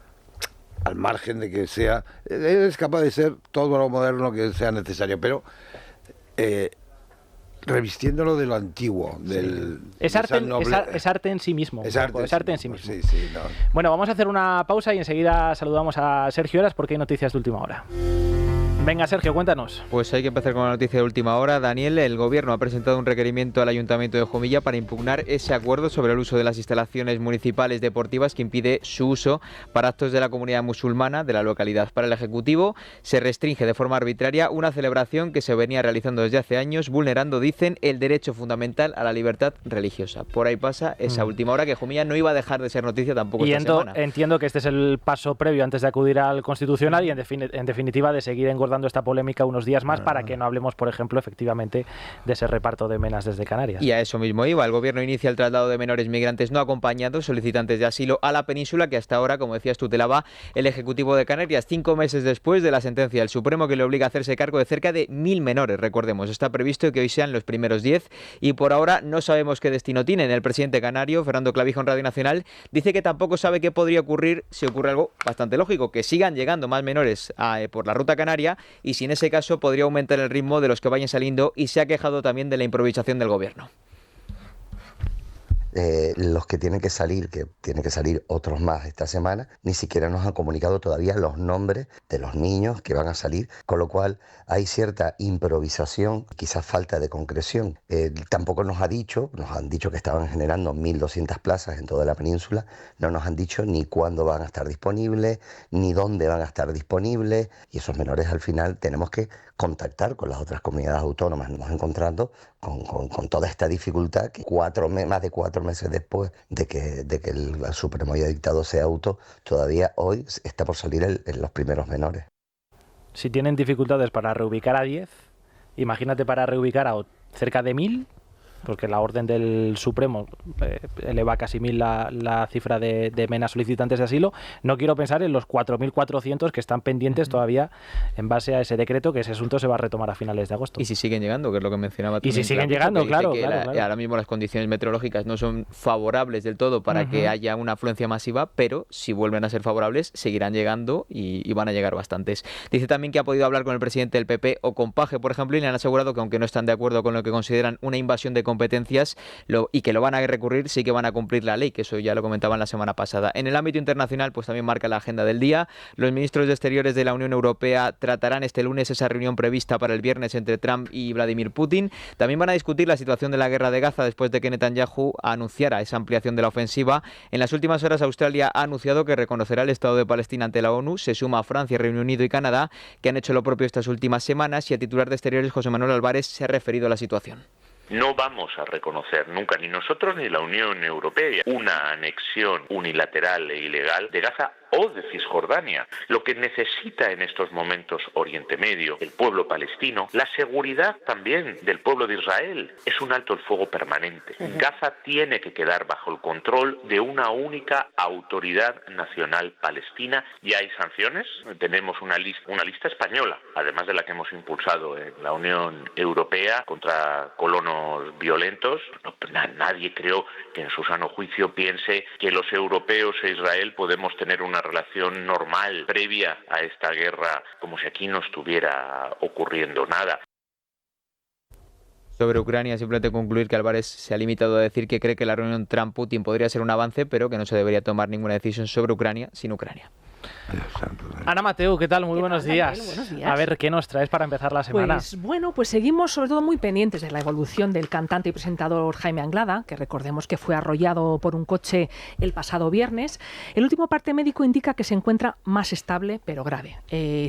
al margen de que sea, es capaz de ser todo lo moderno que sea necesario, pero revistiéndolo de lo antiguo. Es arte en sí mismo. Es arte en sí mismo. Bueno, vamos a hacer una pausa y enseguida saludamos a Sergio Eras porque hay noticias de última hora. Venga, Sergio, cuéntanos. Pues hay que empezar con la noticia de última hora. Daniel, el Gobierno ha presentado un requerimiento al Ayuntamiento de Jumilla para impugnar ese acuerdo sobre el uso de las instalaciones municipales deportivas que impide su uso para actos de la comunidad musulmana de la localidad. Para el Ejecutivo se restringe de forma arbitraria una celebración que se venía realizando desde hace años, vulnerando, dicen, el derecho fundamental a la libertad religiosa. Por ahí pasa esa última hora, que Jumilla no iba a dejar de ser noticia tampoco esta semana. Entiendo que este es el paso previo antes de acudir al Constitucional y en definitiva de seguir engordando esta polémica unos días más para que no hablemos, por ejemplo, efectivamente de ese reparto de menas desde Canarias. Y a eso mismo iba. El Gobierno inicia el traslado de menores migrantes no acompañados, solicitantes de asilo, a la península, que hasta ahora, como decías, tutelaba el Ejecutivo de Canarias, 5 meses después de la sentencia del Supremo que le obliga a hacerse cargo de cerca de 1.000 menores. Recordemos, está previsto que hoy sean los primeros 10 y por ahora no sabemos qué destino tienen. El presidente canario, Fernando Clavijo, en Radio Nacional, dice que tampoco sabe qué podría ocurrir si ocurre algo bastante lógico, que sigan llegando más menores por la ruta canaria, y si en ese caso podría aumentar el ritmo de los que vayan saliendo, y se ha quejado también de la improvisación del Gobierno. Los que tienen que salir otros más esta semana, ni siquiera nos han comunicado todavía los nombres de los niños que van a salir, con lo cual hay cierta improvisación, quizás falta de concreción. Tampoco nos han dicho que estaban generando 1.200 plazas en toda la península, no nos han dicho ni cuándo van a estar disponibles, ni dónde van a estar disponibles, y esos menores al final tenemos que contactar con las otras comunidades autónomas. Nos vamos encontrando con toda esta dificultad que más de 4 meses después de que el Supremo haya dictado ese auto, todavía hoy está por salir los primeros menores. Si tienen dificultades para reubicar a 10, imagínate para reubicar a cerca de 1.000, porque la orden del Supremo eleva a casi 1.000 la cifra de menas solicitantes de asilo. No quiero pensar en los 4.400 que están pendientes todavía en base a ese decreto, que ese asunto se va a retomar a finales de agosto. Y si siguen llegando, que es lo que mencionaba tú. Y si siguen llegando, claro. Ahora mismo las condiciones meteorológicas no son favorables del todo para que haya una afluencia masiva, pero si vuelven a ser favorables, seguirán llegando y van a llegar bastantes. Dice también que ha podido hablar con el presidente del PP o con Paje, por ejemplo, y le han asegurado que aunque no están de acuerdo con lo que consideran una invasión de competencias y que lo van a recurrir, sí que van a cumplir la ley, que eso ya lo comentaban la semana pasada. En el ámbito internacional, pues también marca la agenda del día. Los ministros de Exteriores de la Unión Europea tratarán este lunes esa reunión prevista para el viernes entre Trump y Vladimir Putin. También van a discutir la situación de la guerra de Gaza después de que Netanyahu anunciara esa ampliación de la ofensiva. En las últimas horas, Australia ha anunciado que reconocerá el Estado de Palestina ante la ONU. Se suma a Francia, Reino Unido y Canadá, que han hecho lo propio estas últimas semanas, y el titular de Exteriores, José Manuel Álvarez, se ha referido a la situación. No vamos a reconocer nunca, ni nosotros ni la Unión Europea, una anexión unilateral e ilegal de Gaza o de Cisjordania. Lo que necesita en estos momentos Oriente Medio, el pueblo palestino, la seguridad también del pueblo de Israel, es un alto el fuego permanente. Gaza tiene que quedar bajo el control de una única autoridad nacional palestina. Ya hay sanciones, tenemos una lista española, además de la que hemos impulsado en la Unión Europea contra colonos violentos. Nadie, creo, que en su sano juicio piense que los europeos e Israel podemos tener una relación normal previa a esta guerra, como si aquí no estuviera ocurriendo nada. Sobre Ucrania, simplemente concluir que Álvarez se ha limitado a decir que cree que la reunión Trump-Putin podría ser un avance, pero que no se debería tomar ninguna decisión sobre Ucrania sin Ucrania. Ana Mateu, ¿qué tal? Muy buenos días. Buenos días. A ver, ¿qué nos traes para empezar la semana? Pues seguimos sobre todo muy pendientes de la evolución del cantante y presentador Jaime Anglada, que recordemos que fue arrollado por un coche el pasado viernes. El último parte médico indica que se encuentra más estable, pero grave.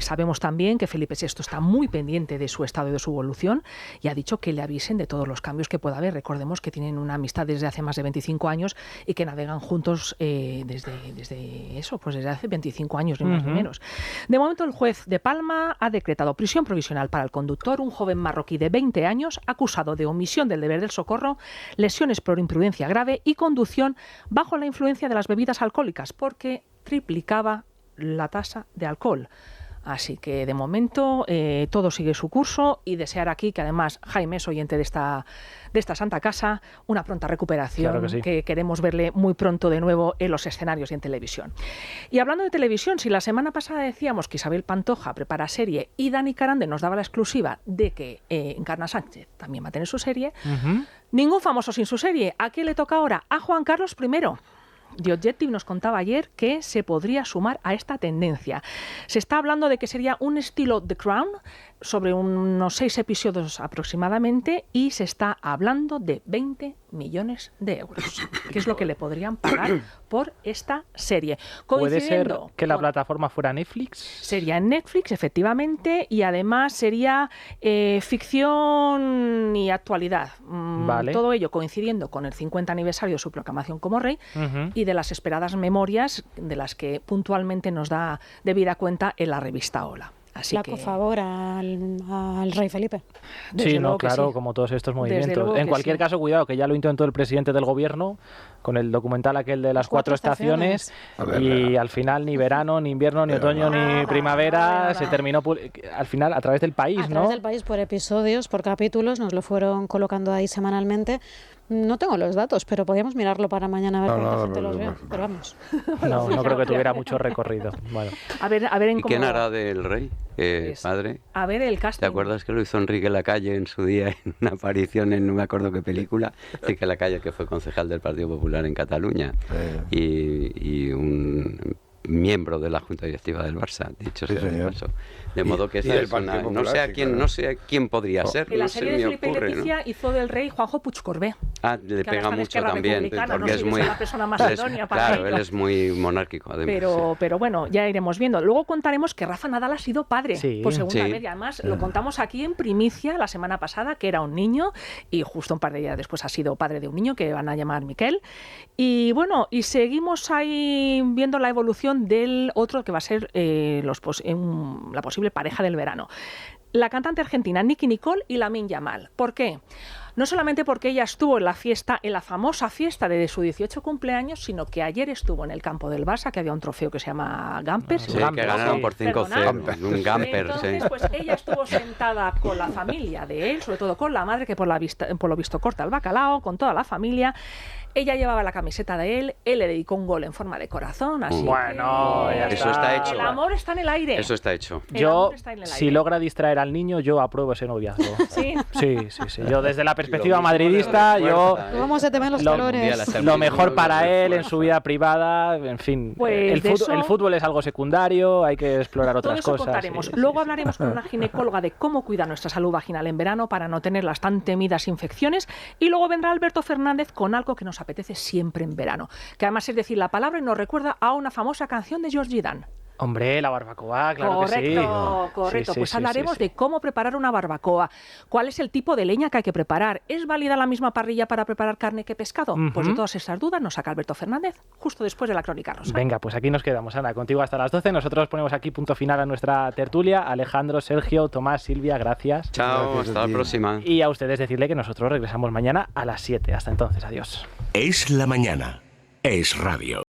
Sabemos también que Felipe VI está muy pendiente de su estado y de su evolución y ha dicho que le avisen de todos los cambios que pueda haber. Recordemos que tienen una amistad desde hace más de 25 años y que navegan juntos desde hace 25 años, ni más ni menos. De momento, el juez de Palma ha decretado prisión provisional para el conductor, un joven marroquí de 20 años, acusado de omisión del deber del socorro, lesiones por imprudencia grave y conducción bajo la influencia de las bebidas alcohólicas, porque triplicaba la tasa de alcohol. Así que de momento todo sigue su curso y desear aquí que además Jaime es oyente de esta Santa Casa, una pronta recuperación, claro que sí, que queremos verle muy pronto de nuevo en los escenarios y en televisión. Y hablando de televisión, si la semana pasada decíamos que Isabel Pantoja prepara serie y Dani Carande nos daba la exclusiva de que Encarna Sánchez también va a tener su serie, ningún famoso sin su serie. ¿A quién le toca ahora? A Juan Carlos I. The Objective nos contaba ayer que se podría sumar a esta tendencia. Se está hablando de que sería un estilo The Crown, sobre unos 6 episodios aproximadamente, y se está hablando de 20 millones de euros, que es lo que le podrían pagar por esta serie. ¿Puede ser que la plataforma fuera Netflix? Sería en Netflix, efectivamente, y además sería ficción y actualidad. Vale. Todo ello coincidiendo con el 50 aniversario de su proclamación como rey y de las esperadas memorias de las que puntualmente nos da debida cuenta en la revista Hola. Flaco favor al rey Felipe. Sí, no, claro, como todos estos movimientos. En cualquier caso, cuidado, que ya lo intentó el presidente del gobierno con el documental aquel de las 4 estaciones y al final ni verano, ni invierno, ni otoño, ni primavera, se terminó al final a través del país, ¿no? A través del país, por episodios, por capítulos, nos lo fueron colocando ahí semanalmente. No tengo los datos, pero podríamos mirarlo para mañana a ver cuánta gente los ve. Pero vamos. No creo que tuviera mucho recorrido. Bueno. A ver ¿Y quién hará del rey, padre? A ver el casting. ¿Te acuerdas que lo hizo Enrique Lacalle en su día en una aparición en no me acuerdo qué película? Enrique Lacalle, que fue concejal del Partido Popular en Cataluña y un miembro de la Junta Directiva del Barça, dicho sea de paso. De modo que esa es una, no sé a quién podría ser. En la serie de Felipe y Leticia hizo del rey Juanjo Puigcorbé. Le pega mucho también, porque es muy... la persona más idónea para claro, él es muy monárquico, además. Pero bueno, ya iremos viendo. Luego contaremos que Rafa Nadal ha sido padre por segunda vez. Y además lo contamos aquí en primicia la semana pasada, que era un niño, y justo un par de días después ha sido padre de un niño que van a llamar Miquel. Y bueno, y seguimos ahí viendo la evolución del otro que va a ser la posible pareja del verano. La cantante argentina Nicki Nicole y Lamine Yamal. ¿Por qué? No solamente porque ella estuvo en la famosa fiesta de su 18 cumpleaños, sino que ayer estuvo en el campo del Barça, que había un trofeo que se llama Gamper. Sí, que ganaron por 5-0, un Gamper. Entonces, pues ella estuvo sentada con la familia de él, sobre todo con la madre, que por lo visto corta el bacalao, con toda la familia. Ella llevaba la camiseta de él le dedicó un gol en forma de corazón, así bueno, que... Eso está hecho. El amor está en el aire. Eso está hecho. Si logra distraer al niño, yo apruebo ese noviazgo. ¿Sí? Sí. Yo desde la perspectiva madridista, ¿Cómo se te ven los colores? Lo mejor para él en su vida privada, en fin. Pues el fútbol es algo secundario, hay que explorar otras todo eso cosas. Contaremos. Luego hablaremos con una ginecóloga de cómo cuidar nuestra salud vaginal en verano para no tener las tan temidas infecciones. Y luego vendrá Alberto Fernández con algo que nos apetece siempre en verano, que además es decir la palabra y nos recuerda a una famosa canción de Georgie Dan. Hombre, la barbacoa, claro que sí. Correcto. Pues hablaremos de cómo preparar una barbacoa, cuál es el tipo de leña que hay que preparar, ¿es válida la misma parrilla para preparar carne que pescado? Pues de todas esas dudas nos saca Alberto Fernández justo después de la Crónica Rosa. Venga, pues aquí nos quedamos, Ana, contigo hasta las 12. Nosotros ponemos aquí punto final a nuestra tertulia. Alejandro, Sergio, Tomás, Silvia, gracias. Chao, Gracias hasta la próxima. Y a ustedes decirle que nosotros regresamos mañana a las 7. Hasta entonces, adiós. Es la mañana. Es radio.